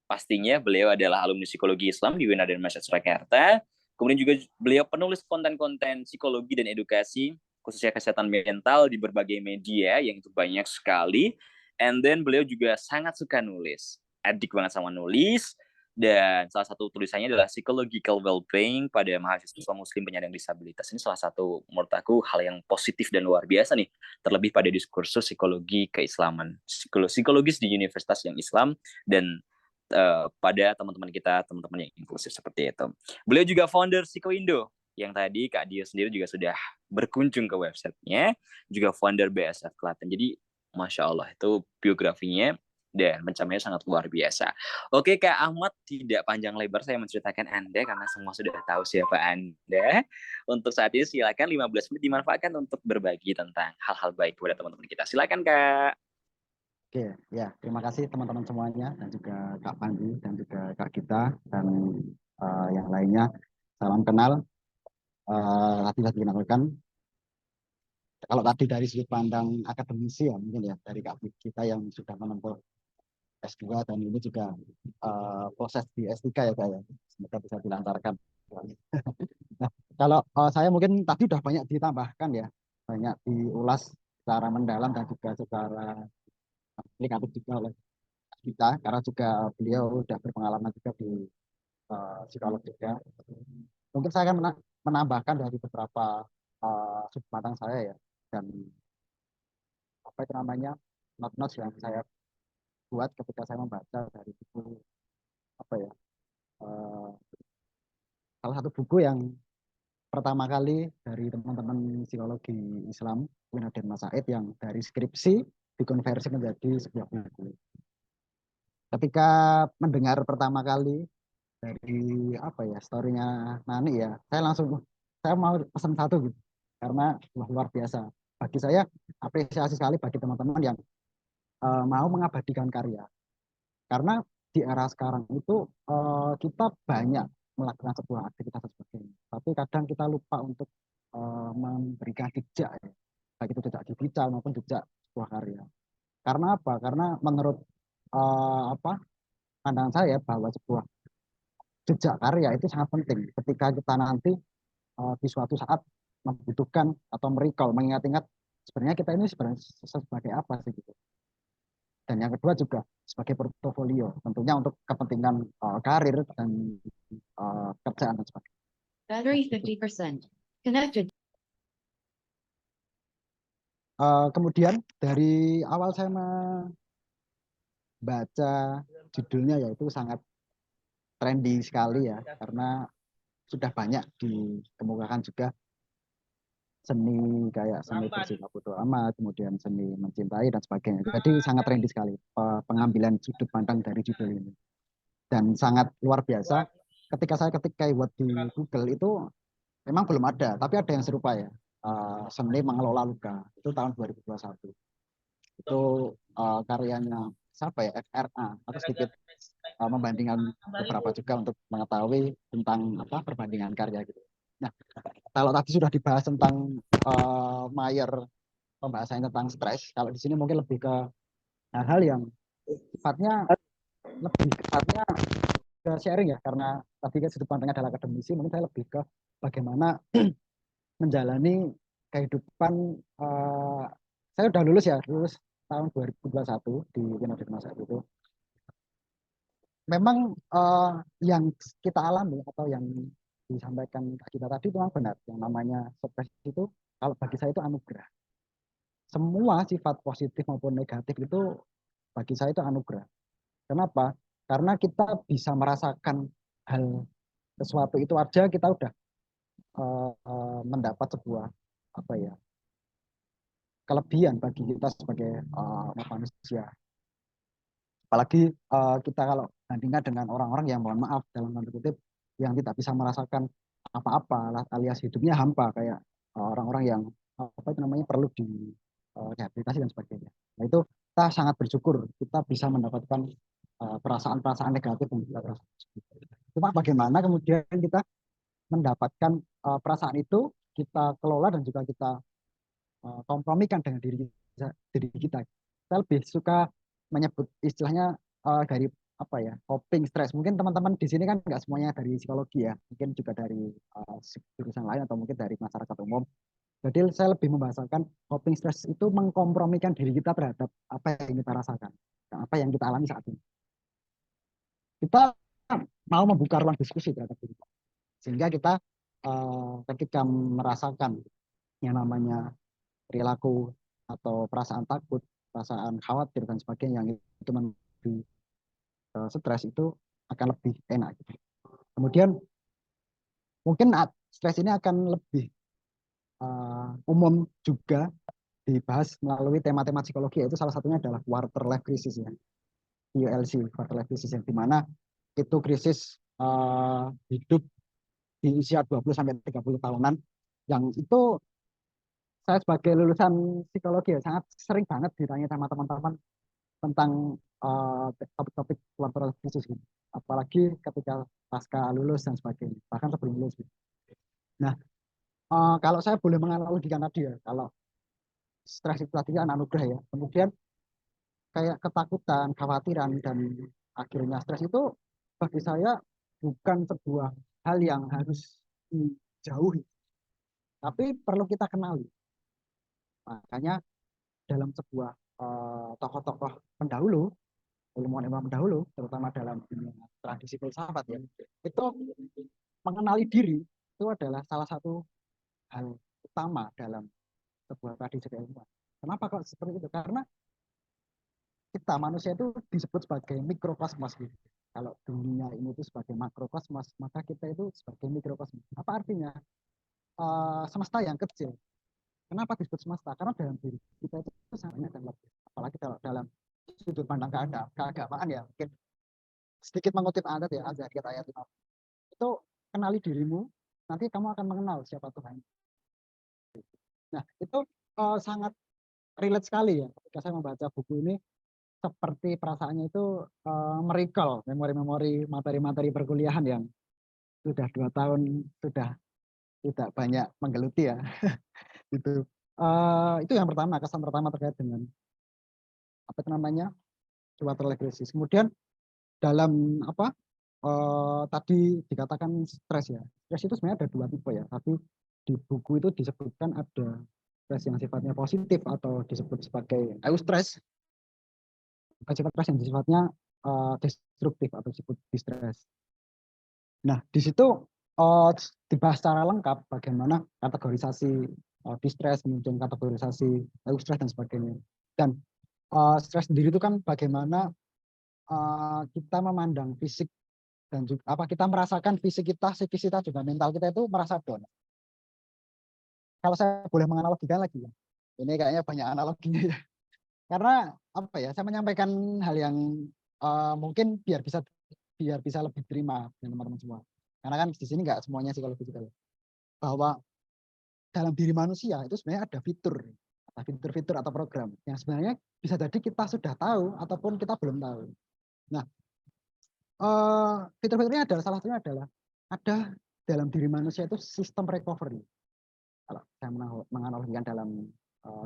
[SPEAKER 2] pastinya beliau adalah alumni psikologi Islam di UINA dan Mas Hayat Surakarta. Kemudian juga beliau penulis konten-konten psikologi dan edukasi khususnya kesehatan mental di berbagai media yang itu banyak sekali. And then beliau juga sangat suka nulis, adik banget sama nulis. Dan salah satu tulisannya adalah psychological well-being pada mahasiswa muslim penyandang disabilitas. Ini salah satu menurut aku hal yang positif dan luar biasa nih. Terlebih pada diskursus psikologi keislaman. Psikologis di universitas yang Islam dan pada teman-teman kita, teman-teman yang inklusif seperti itu. Beliau juga founder Psikoindo, yang tadi Kak Dio sendiri juga sudah berkunjung ke websitenya, juga founder BSF Klaten. Jadi, Masya Allah, itu biografinya dan mencapainya sangat luar biasa. Oke Kak Ahmad, tidak panjang lebar saya menceritakan Anda karena semua sudah tahu siapa Anda. Untuk saat ini silakan 15 menit dimanfaatkan untuk berbagi tentang hal-hal baik kepada teman-teman kita. Silakan Kak.
[SPEAKER 4] Oke, ya terima kasih teman-teman semuanya dan juga Kak Pandi dan juga Kak Gita dan yang lainnya. Salam kenal. Tadi sudah dikenalkan. Kalau tadi dari sudut pandang akademisi ya mungkin ya dari Kak Gita yang sudah menempuh S2 dan ini juga proses di S3 ya Kak ya. Semoga bisa dilancarkan. Nah, kalau saya mungkin tadi sudah banyak ditambahkan ya, banyak diulas secara mendalam dan juga secara aplikatif juga oleh kita, karena juga beliau sudah berpengalaman juga di psikolog juga. Mungkin saya akan menambahkan dari beberapa sudut pandang saya ya, dan apa itu namanya not-notes yang saya buat ketika saya membaca dari buku apa ya eh, salah satu buku yang pertama kali dari teman-teman psikologi Islam, Winaden Mas Said, yang dari skripsi dikonversi menjadi sebuah buku. Ketika mendengar pertama kali dari apa ya storynya Nani ya, saya mau pesan satu gitu, karena luar biasa. Bagi saya apresiasi sekali bagi teman-teman yang mau mengabadikan karya. Karena di era sekarang itu kita banyak melakukan sebuah aktivitas dan sebagainya. Tapi kadang kita lupa untuk memberikan jejak, ya. Baik itu jejak digital maupun jejak sebuah karya. Karena apa? Karena menurut pandangan saya bahwa sebuah jejak karya itu sangat penting ketika kita nanti di suatu saat membutuhkan atau merecall, mengingat-ingat sebenarnya kita ini sebenarnya sebagai apa sih gitu. Dan yang kedua juga sebagai portofolio, tentunya untuk kepentingan karir dan kerjaan dan sebagainya.
[SPEAKER 5] Battery 50%. Connected.
[SPEAKER 4] Kemudian dari awal saya membaca judulnya, yaitu sangat trendy sekali ya, karena sudah banyak dikemukakan juga seni kayak seni bersikap bodo amat, kemudian seni mencintai dan sebagainya. Jadi sangat trendy sekali pengambilan sudut pandang dari judul ini. Dan sangat luar biasa ketika saya ketik keyword di Google itu memang belum ada, tapi ada yang serupa ya. Seni Mengelola Luka, itu tahun 2021. Itu karyanya siapa ya, FRA, atau sedikit membandingkan beberapa juga untuk mengetahui tentang perbandingan karya gitu. Nah, kalau tadi sudah dibahas tentang Mayer, pembahasannya tentang stres, kalau di sini mungkin lebih ke hal-hal yang sifatnya ke sharing ya, karena tadi kan sudut pandangnya adalah akademisi, mungkin saya lebih ke bagaimana menjalani kehidupan. Saya udah lulus tahun 2021 di Winaden Mas Said itu. Memang yang kita alami atau yang disampaikan kita tadi memang benar, yang namanya stres itu kalau bagi saya itu anugerah. Semua sifat positif maupun negatif itu bagi saya itu anugerah. Kenapa? Karena kita bisa merasakan hal sesuatu itu aja kita udah mendapat sebuah kelebihan bagi kita sebagai manusia. Apalagi kita kalau bandingkan dengan orang-orang yang mohon maaf dalam tanda kutip yang tidak bisa merasakan apa-apa alias hidupnya hampa, kayak orang-orang yang perlu rehabilitasi dan sebagainya. Nah itu kita sangat bersyukur kita bisa mendapatkan perasaan-perasaan negatif yang kita rasakan. Cuma bagaimana kemudian kita mendapatkan perasaan itu, kita kelola dan juga kita kompromikan dengan diri kita. Saya lebih suka menyebut istilahnya dari coping stress. Mungkin teman-teman di sini kan nggak semuanya dari psikologi ya, mungkin juga dari jurusan lain atau mungkin dari masyarakat umum. Jadi saya lebih membahasakan coping stress itu mengkompromikan diri kita terhadap apa yang kita rasakan dan apa yang kita alami saat ini. Kita mau membuka ruang diskusi terhadap diri kita, sehingga kita ketika merasakan yang namanya perilaku atau perasaan takut, perasaan khawatir dan sebagainya yang itu menjadi stres, itu akan lebih enak gitu. Kemudian mungkin stres ini akan lebih umum juga dibahas melalui tema-tema psikologi, yaitu salah satunya adalah quarter life crisis ya, QLC, quarter life crisis, yang dimana itu krisis hidup di usia 20 sampai 30 tahunan, yang itu saya sebagai lulusan psikologi ya sangat sering banget ditanya sama teman-teman tentang topik-topik quarter life crisis gitu. Apalagi ketika pasca lulus dan sebagainya, bahkan sebelum lulus gitu. Nah, kalau saya boleh menganalogikan tadi ya, kalau stres itu tadi kan anugerah ya, kemudian kayak ketakutan, khawatiran, dan akhirnya stres itu bagi saya bukan sebuah hal yang harus dijauhi, tapi perlu kita kenali. Makanya dalam sebuah tokoh-tokoh pendahulu, ilmuwan-ilmuwan pendahulu, terutama dalam tradisi filsafat ya, itu mengenali diri itu adalah salah satu hal utama dalam sebuah tradisi keilmuan. Kenapa kok seperti itu? Karena kita manusia itu disebut sebagai mikrokosmos gitu. Kalau dunia ini itu sebagai makrokosmos, maka kita itu sebagai mikrokosmos. Apa artinya? Semesta yang kecil. Kenapa disebut semesta? Karena dalam diri kita itu sangat banyak dan lebih. Apalagi dalam sudut pandang keagamaan ya, mungkin sedikit mengutip adat ya, ada ayat itu, kenali dirimu, nanti kamu akan mengenal siapa Tuhan. Nah, itu sangat relate sekali ya ketika saya membaca buku ini, seperti perasaannya itu merecall memori-memori materi-materi perkuliahan yang sudah 2 tahun sudah tidak banyak menggeluti ya. Gitu. Itu yang pertama, kesan pertama terkait dengan apa itu namanya, water crisis. Kemudian dalam apa tadi dikatakan stres ya. Stres itu sebenarnya ada 2 tipe ya. Tapi di buku itu disebutkan ada stres yang sifatnya positif atau disebut sebagai eustress. Sifat stres yang sifatnya destruktif atau disebut distress. Nah, di situ dibahas secara lengkap bagaimana kategorisasi distress, kemudian kategorisasi eustress dan sebagainya. Dan stres sendiri itu kan bagaimana kita memandang fisik dan juga kita merasakan fisik kita, psikis kita juga mental kita itu merasa down. Kalau saya boleh menganalogikan lagi ya, ini kayaknya banyak analoginya ya. Karena apa ya, saya menyampaikan hal yang mungkin biar bisa lebih terima dengan teman-teman semua. Karena kan di sini nggak semuanya psikologi juga. Bahwa dalam diri manusia itu sebenarnya ada fitur atau program yang sebenarnya bisa jadi kita sudah tahu ataupun kita belum tahu. Nah, fitur-fiturnya adalah salah satunya adalah ada dalam diri manusia itu sistem recovery. Kalau saya menganalogikan dalam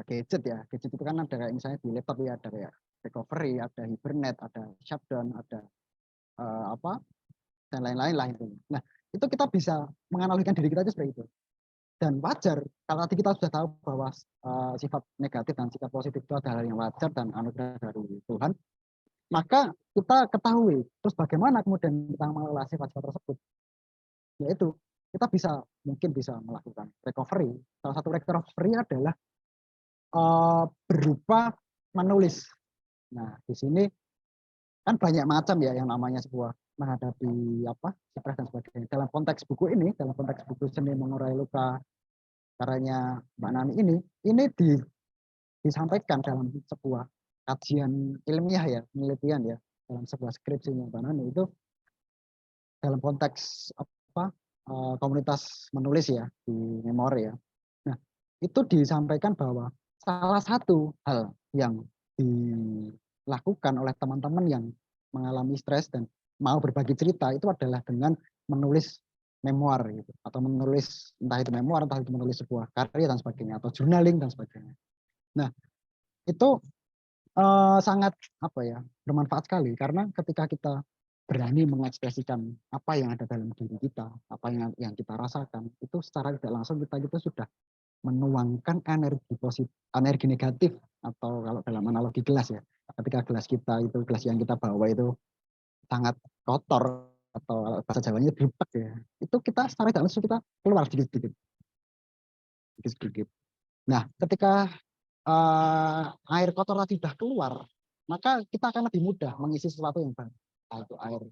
[SPEAKER 4] gadget ya, gadget itu kan ada kayak misalnya di laptop ya, ada kayak recovery, ada hibernate, ada shutdown, ada dan lain-lain lah itu. Nah, itu kita bisa menganalogikan diri kita itu seperti itu. Dan wajar kalau nanti kita sudah tahu bahwa sifat negatif dan sikap positif itu adalah yang wajar dan anugerah dari Tuhan, maka kita ketahui terus bagaimana kemudian kita mengelola sifat-sifat tersebut. Yaitu kita mungkin bisa melakukan recovery. Salah satu recovery adalah berupa menulis. Nah, di sini kan banyak macam ya yang namanya sebuah menghadapi stres dan sebagainya. Dalam konteks buku ini, dalam konteks buku Seni Mengurai Luka karyanya Mbak Nani ini disampaikan dalam sebuah kajian ilmiah ya, penelitian ya, dalam sebuah skripsinya Mbak Nani itu dalam konteks komunitas menulis ya di memori ya. Nah, itu disampaikan bahwa salah satu hal yang dilakukan oleh teman-teman yang mengalami stres dan mau berbagi cerita itu adalah dengan menulis memoir gitu, atau menulis entah itu memoir, entah itu menulis sebuah karya dan sebagainya, atau journaling dan sebagainya. Nah, itu sangat bermanfaat sekali karena ketika kita berani mengekspresikan apa yang ada dalam diri kita, apa yang kita rasakan, itu secara tidak langsung kita sudah menuangkan energi negatif, atau kalau dalam analogi gelas ya, ketika gelas yang kita bawa itu sangat kotor atau bahasa Jawanya berlepak ya, itu kita secara tidak langsung kita keluar sedikit-sedikit. Nah, ketika air kotor tadi sudah keluar, maka kita akan lebih mudah mengisi sesuatu yang baru, yaitu air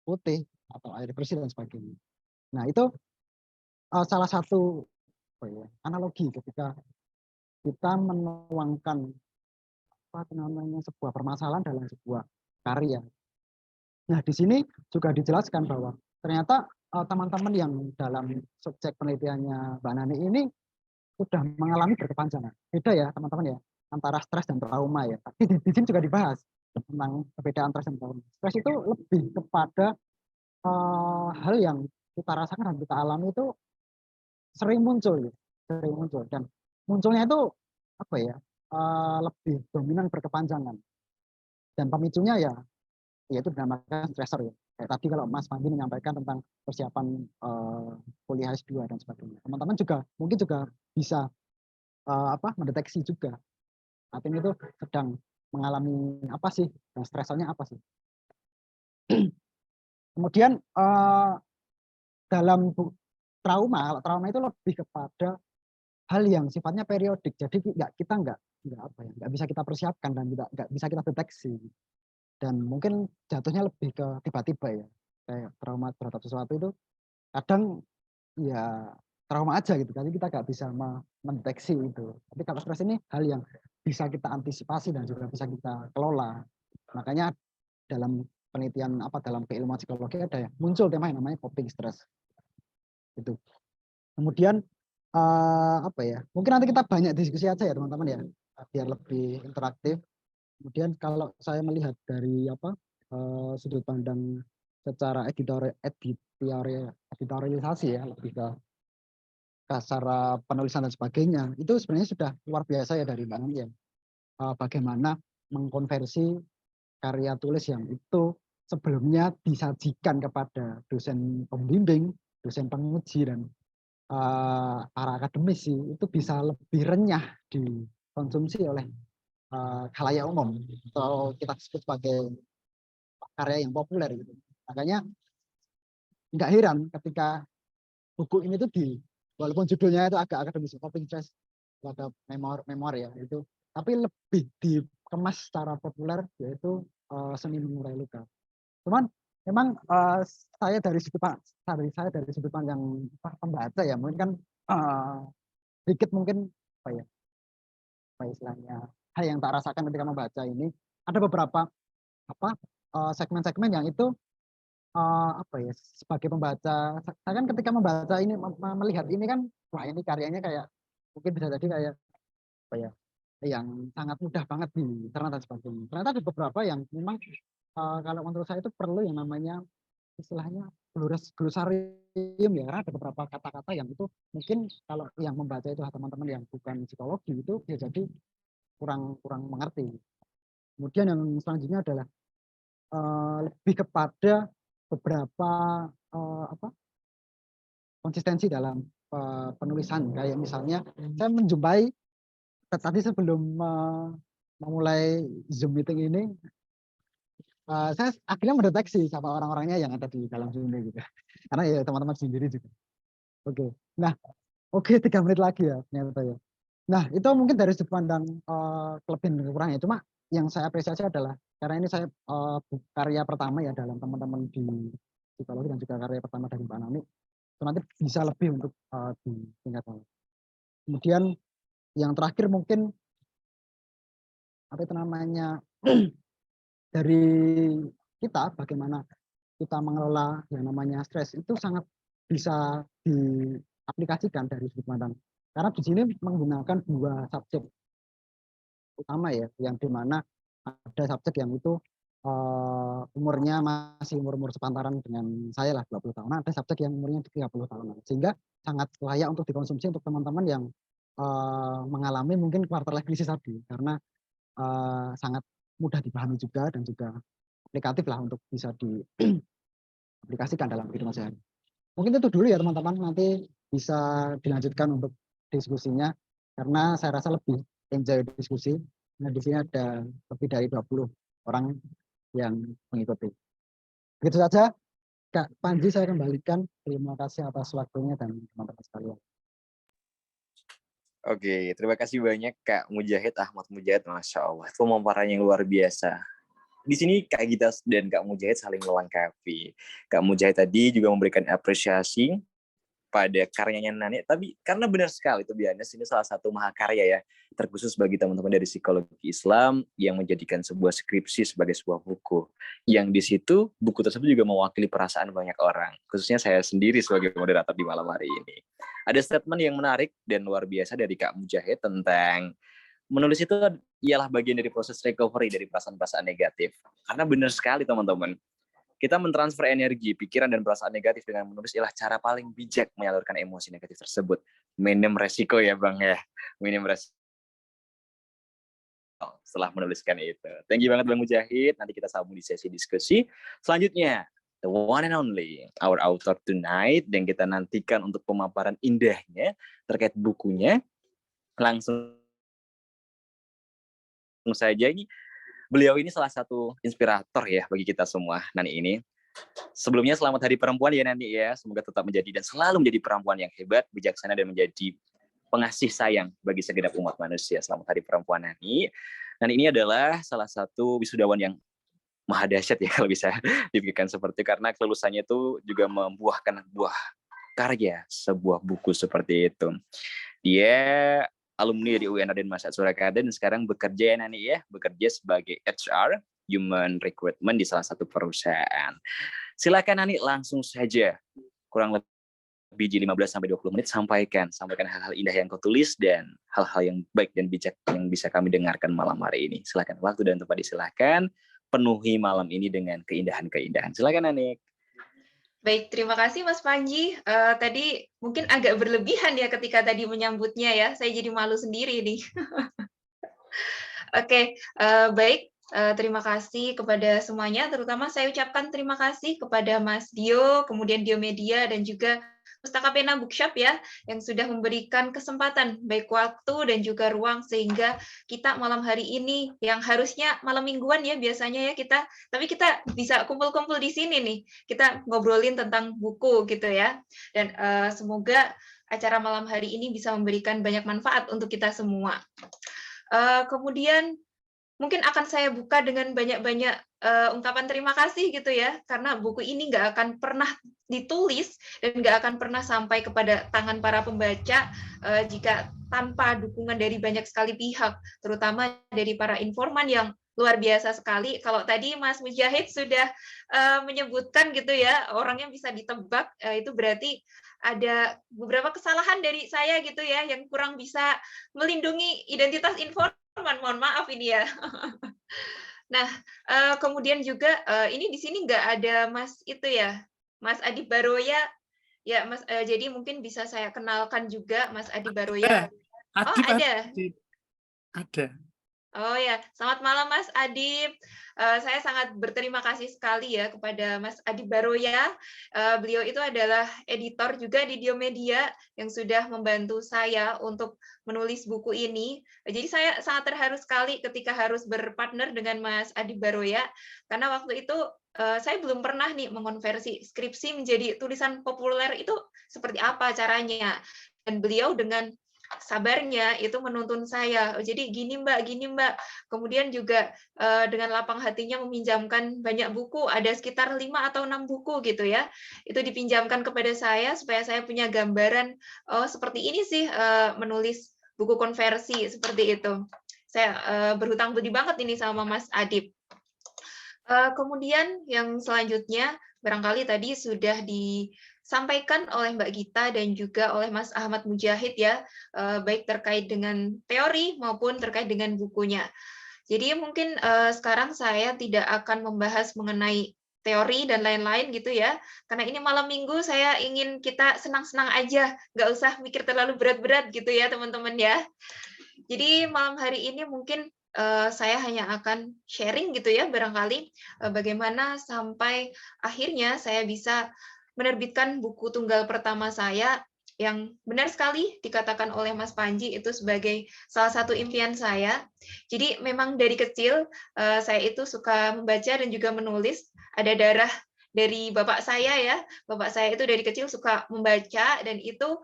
[SPEAKER 4] putih atau air bersih dan sebagainya. Nah, itu salah satu analogi ketika kita menuangkan sebuah permasalahan dalam sebuah karya. Nah, di sini juga dijelaskan bahwa ternyata teman-teman yang dalam subjek penelitiannya Mbak Nani ini sudah mengalami berkepanjangan. Beda ya teman-teman ya, antara stres dan trauma ya. Tapi di sini juga dibahas tentang perbedaan stres dan trauma. Stres itu lebih kepada hal yang kita rasakan dan kita alami itu sering muncul dan munculnya itu lebih dominan berkepanjangan. Dan pemicunya yaitu dinamakan stressor ya. Kayak tadi kalau Mas Pandi menyampaikan tentang persiapan kuliah S2 dan sebagainya. Teman-teman mungkin juga bisa mendeteksi juga saat ini tuh sedang mengalami apa sih, dan stresornya apa sih. Kemudian dalam trauma itu lebih kepada hal yang sifatnya periodik. Jadi kita nggak nggak bisa kita persiapkan dan nggak bisa kita deteksi. Dan mungkin jatuhnya lebih ke tiba-tiba ya, kayak trauma terhadap sesuatu itu kadang ya trauma aja gitu, jadi kita nggak bisa mendeteksi itu. Tapi kalau stres ini hal yang bisa kita antisipasi dan juga bisa kita kelola. Makanya dalam penelitian dalam keilmuan psikologi ada muncul tema yang namanya coping stress. Itu. Kemudian mungkin nanti kita banyak diskusi aja ya teman-teman ya, biar lebih interaktif. Kemudian kalau saya melihat dari sudut pandang secara editorialisasi ya, lebih ke secara penulisan dan sebagainya, itu sebenarnya sudah luar biasa ya dari Mbak Nani ya. Bagaimana mengkonversi karya tulis yang itu sebelumnya disajikan kepada dosen pembimbing, dosen penguji, dan para akademisi itu bisa lebih renyah dikonsumsi oleh khalayak umum, atau kita sebut sebagai karya yang populer gitu. Makanya nggak heran ketika buku ini tuh walaupun judulnya itu agak akademis, coping stress, ada memor ya itu, tapi lebih dikemas secara populer yaitu Seni Mengurai Luka. Cuman memang saya dari sudut pandang pembaca ya, mungkin kan sedikit mungkin istilahnya hal yang tak rasakan ketika membaca ini. Ada beberapa segmen-segmen yang itu sebagai pembaca, saya kan ketika membaca ini melihat ini kan, wah ini karyanya kayak mungkin bisa jadi kayak yang sangat mudah banget dicerna dan sebagainya. Ternyata ada beberapa yang memang kalau menurut saya itu perlu yang namanya istilahnya glosarium ya, karena ada beberapa kata-kata yang itu mungkin kalau yang membaca itu teman-teman yang bukan psikologi itu bisa jadi kurang mengerti. Kemudian yang selanjutnya adalah lebih kepada beberapa konsistensi dalam penulisan, kayak misalnya saya menjumpai tadi sebelum memulai Zoom meeting ini, saya akhirnya mendeteksi sama orang-orangnya yang ada di dalam Zoom ini gitu, karena ya teman-teman sendiri juga. Oke, 3 menit lagi ya ternyata ya. Nah itu mungkin dari sudut pandang kelebihan dan kekurangannya. Cuma yang saya apresiasi adalah karena ini saya karya pertama ya dalam teman-teman di psikologi dan juga karya pertama dari Mbak Nani, itu nanti bisa lebih untuk ditingkatkan. Kemudian yang terakhir mungkin dari kita, bagaimana kita mengelola yang namanya stres itu sangat bisa diaplikasikan dari sudut pandang. Karena di sini menggunakan 2 subjek utama ya, yang dimana ada subjek yang itu umurnya masih umur sepantaran dengan saya lah, 20 tahun. Ada subjek yang umurnya 30 tahunan. Sehingga sangat layak untuk dikonsumsi untuk teman-teman yang mengalami mungkin quarter life crisis tadi, karena sangat mudah dipahami juga dan juga aplikatif lah untuk bisa diaplikasikan dalam kehidupan sehari. Mungkin itu dulu ya teman-teman, nanti bisa dilanjutkan untuk diskusinya, karena saya rasa lebih enjoy diskusi. Nah di sini ada lebih dari 20 orang yang mengikuti. Begitu saja, Kak Panji saya kembalikan. Terima kasih atas waktunya dan teman-teman sekalian.
[SPEAKER 2] Oke, terima kasih banyak Kak Mujahid, Ahmad Mujahid, Masya Allah. Itu pemaparan yang luar biasa. Di sini Kak Gita dan Kak Mujahid saling melengkapi. Kak Mujahid tadi juga memberikan apresiasi pada karyanya Nani, tapi karena benar sekali itu biasanya ini salah satu mahakarya ya, terkhusus bagi teman-teman dari psikologi Islam yang menjadikan sebuah skripsi sebagai sebuah buku, yang di situ buku tersebut juga mewakili perasaan banyak orang, khususnya saya sendiri sebagai moderator di malam hari ini. Ada statement yang menarik dan luar biasa dari Kak Mujahid tentang menulis itu ialah bagian dari proses recovery dari perasaan-perasaan negatif. Karena benar sekali teman-teman, kita mentransfer energi, pikiran, dan perasaan negatif dengan menulis ialah cara paling bijak menyalurkan emosi negatif tersebut. Minim resiko ya Bang ya, minim resiko setelah menuliskan itu. Thank you banget Bang Mujahid, nanti kita sambung di sesi diskusi selanjutnya. The one and only, our author tonight, dan kita nantikan untuk pemaparan indahnya terkait bukunya. Langsung saja, ini beliau ini salah satu inspirator ya bagi kita semua, Nani ini. Sebelumnya selamat Hari Perempuan ya Nani ya, semoga tetap menjadi dan selalu menjadi perempuan yang hebat, bijaksana, dan menjadi pengasih sayang bagi segenap umat manusia. Selamat Hari Perempuan Nani. Dan ini adalah salah satu wisudawan yang maha dahsyat ya kalau bisa dipikirkan seperti itu, karena kelulusannya itu juga membuahkan buah karya, sebuah buku seperti itu. Dia alumni dari UIN Raden Mas Surakarta dan sekarang bekerja ya Nani ya, bekerja sebagai HR, Human Recruitment di salah satu perusahaan. Silakan Nani langsung saja, kurang lebih 15-20 menit sampaikan hal-hal indah yang kau tulis dan hal-hal yang baik dan bijak yang bisa kami dengarkan malam hari ini. Silakan, waktu dan tempat disilahkan, penuhi malam ini dengan keindahan-keindahan. Silakan Nanik.
[SPEAKER 6] Baik, terima kasih Mas Panji. Tadi mungkin agak berlebihan ya ketika tadi menyambutnya ya. Saya jadi malu sendiri nih. Oke, baik. Terima kasih kepada semuanya. Terutama saya ucapkan terima kasih kepada Mas Dio, kemudian Dio Media, dan juga Pustaka Pena Bookshop ya, yang sudah memberikan kesempatan, baik waktu dan juga ruang, sehingga kita malam hari ini, yang harusnya malam mingguan ya biasanya ya kita, tapi kita bisa kumpul-kumpul di sini nih, kita ngobrolin tentang buku gitu ya. Dan semoga acara malam hari ini bisa memberikan banyak manfaat untuk kita semua. Kemudian mungkin akan saya buka dengan banyak-banyak ungkapan terima kasih gitu ya, karena buku ini nggak akan pernah ditulis dan nggak akan pernah sampai kepada tangan para pembaca jika tanpa dukungan dari banyak sekali pihak, terutama dari para informan yang luar biasa sekali. Kalau tadi Mas Mujahid sudah menyebutkan gitu ya, orangnya bisa ditebak, itu berarti ada beberapa kesalahan dari saya gitu ya, yang kurang bisa melindungi identitas informan. Mohon maaf ini ya. Nah, kemudian juga ini di sini nggak ada Mas itu ya, Mas Adi Baroya. Ya, Mas. Jadi mungkin bisa saya kenalkan juga Mas Adi Baroya. Oh, ada.
[SPEAKER 1] Ada.
[SPEAKER 6] Oh ya, selamat malam Mas Adib. Saya sangat berterima kasih sekali ya kepada Mas Adi Baroya. Beliau itu adalah editor juga di Dio Media yang sudah membantu saya untuk menulis buku ini. Jadi saya sangat terharu sekali ketika harus berpartner dengan Mas Adi Baroya, karena waktu itu saya belum pernah nih mengonversi skripsi menjadi tulisan populer itu seperti apa caranya. Dan beliau dengan sabarnya itu menuntun saya. Jadi gini Mbak. Kemudian juga dengan lapang hatinya meminjamkan banyak buku, ada sekitar 5 atau 6 buku gitu ya. Itu dipinjamkan kepada saya supaya saya punya gambaran seperti ini sih menulis buku konversi seperti itu. Saya berhutang budi banget ini sama Mas Adib. Kemudian yang selanjutnya barangkali tadi sudah disampaikan oleh Mbak Gita dan juga oleh Mas Ahmad Mujahid ya, baik terkait dengan teori maupun terkait dengan bukunya. Jadi mungkin sekarang saya tidak akan membahas mengenai teori dan lain-lain gitu ya, karena ini malam minggu saya ingin kita senang-senang aja, nggak usah mikir terlalu berat-berat gitu ya teman-teman ya. Jadi malam hari ini mungkin saya hanya akan sharing gitu ya, barangkali bagaimana sampai akhirnya saya bisa menerbitkan buku tunggal pertama saya yang benar sekali dikatakan oleh Mas Panji itu sebagai salah satu impian saya. Jadi memang dari kecil saya itu suka membaca dan juga menulis, ada darah dari bapak saya ya. Bapak saya itu dari kecil suka membaca dan itu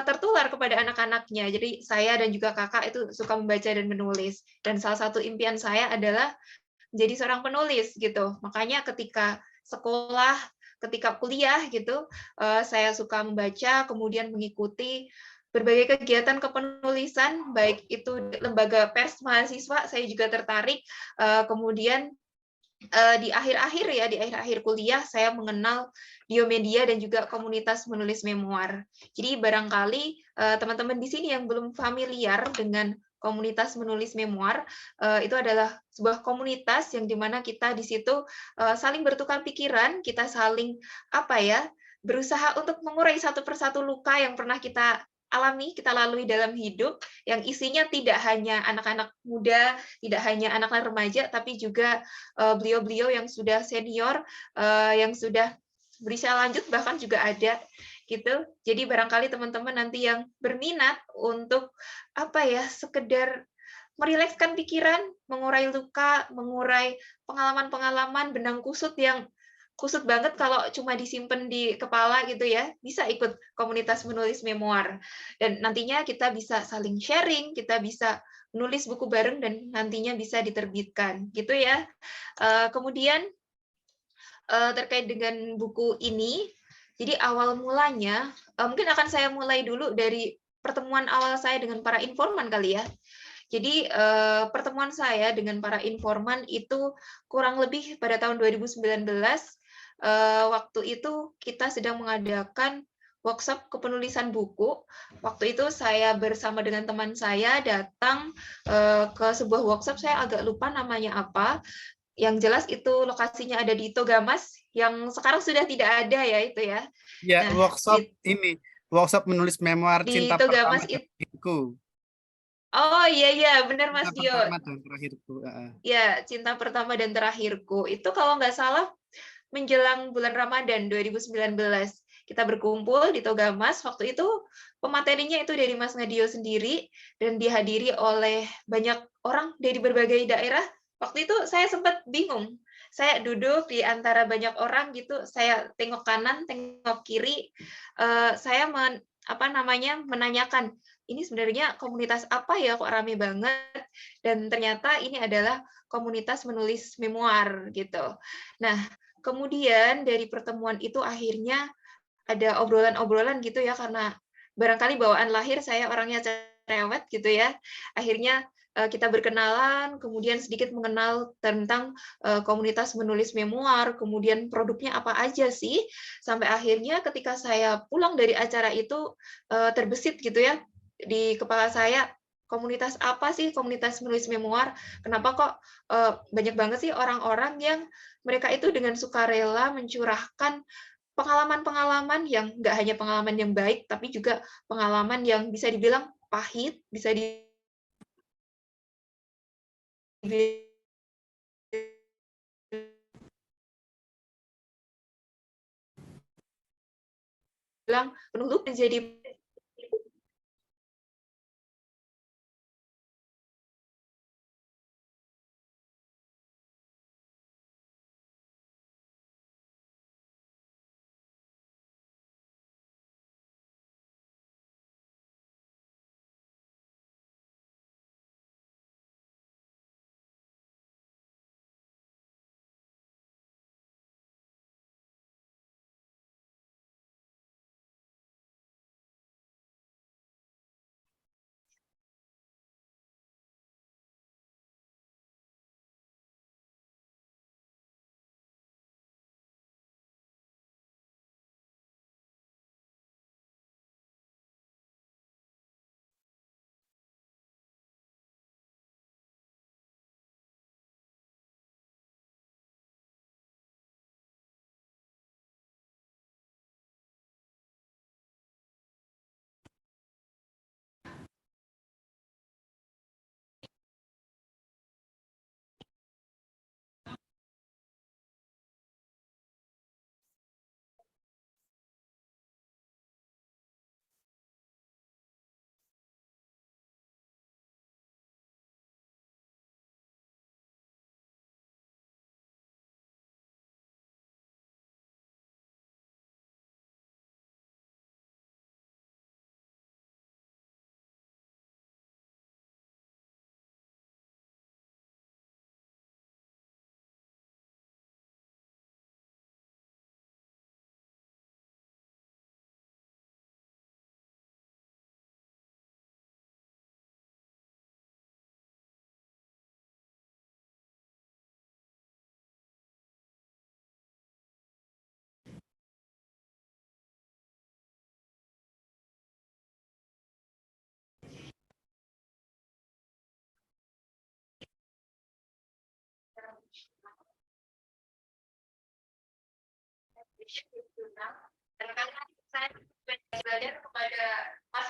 [SPEAKER 6] tertular kepada anak-anaknya. Jadi saya dan juga kakak itu suka membaca dan menulis. Dan salah satu impian saya adalah menjadi seorang penulis gitu. Makanya ketika sekolah, ketika kuliah gitu, saya suka membaca, kemudian mengikuti berbagai kegiatan kepenulisan, baik itu lembaga pers mahasiswa, saya juga tertarik. Kemudian di akhir-akhir kuliah saya mengenal Dio Media dan juga komunitas menulis memoir. Jadi barangkali teman-teman di sini yang belum familiar dengan komunitas menulis memoir, itu adalah sebuah komunitas yang dimana kita di situ saling bertukar pikiran, kita saling berusaha untuk mengurai satu persatu luka yang pernah kita alami, kita lalui dalam hidup, yang isinya tidak hanya anak-anak muda, tidak hanya anak-anak remaja, tapi juga beliau-beliau yang sudah senior, yang sudah berusia lanjut bahkan juga ada gitu. Jadi barangkali teman-teman nanti yang berminat untuk sekedar merilekskan pikiran, mengurai luka, mengurai pengalaman-pengalaman benang kusut yang kusut banget kalau cuma disimpan di kepala gitu ya, bisa ikut komunitas menulis memoir. Dan nantinya kita bisa saling sharing, kita bisa nulis buku bareng dan nantinya bisa diterbitkan, gitu ya. Kemudian terkait dengan buku ini, jadi awal mulanya, mungkin akan saya mulai dulu dari pertemuan awal saya dengan para informan kali ya. Jadi pertemuan saya dengan para informan itu kurang lebih pada tahun 2019, waktu itu kita sedang mengadakan workshop kepenulisan buku. Waktu itu saya bersama dengan teman saya datang ke sebuah workshop, saya agak lupa namanya apa. Yang jelas itu lokasinya ada di Togamas, yang sekarang sudah tidak ada ya itu ya.
[SPEAKER 1] Ya,
[SPEAKER 6] Nah,
[SPEAKER 1] workshop menulis memoir
[SPEAKER 6] di
[SPEAKER 1] cinta pertama
[SPEAKER 6] Togamas
[SPEAKER 1] dan
[SPEAKER 6] itu,
[SPEAKER 1] terakhirku.
[SPEAKER 6] oh iya benar
[SPEAKER 1] Cinta
[SPEAKER 6] Mas Dio.
[SPEAKER 1] pertama dan terakhirku.
[SPEAKER 6] Ya, Cinta Pertama dan Terakhirku. Itu kalau nggak salah menjelang bulan Ramadan 2019. Kita berkumpul di Togamas. Waktu itu pematerinya itu dari Mas Ngadio sendiri dan dihadiri oleh banyak orang dari berbagai daerah. Waktu itu saya sempat bingung. Saya duduk di antara banyak orang gitu, saya tengok kanan, tengok kiri. Saya menanyakan, ini sebenarnya komunitas apa ya kok rame banget? Dan ternyata ini adalah komunitas menulis memoir gitu. Nah, kemudian dari pertemuan itu akhirnya ada obrolan-obrolan gitu ya, karena barangkali bawaan lahir saya orangnya cerewet gitu ya. Akhirnya kita berkenalan, kemudian sedikit mengenal tentang komunitas menulis memoir, kemudian produknya apa aja sih, sampai akhirnya ketika saya pulang dari acara itu terbesit gitu ya di kepala saya, komunitas apa sih komunitas menulis memoir? Kenapa kok banyak banget sih orang-orang yang mereka itu dengan sukarela mencurahkan pengalaman-pengalaman yang nggak hanya pengalaman yang baik, tapi juga pengalaman yang bisa dibilang pahit, bisa dibilang penuh luka, jadi saya belajar kepada Mas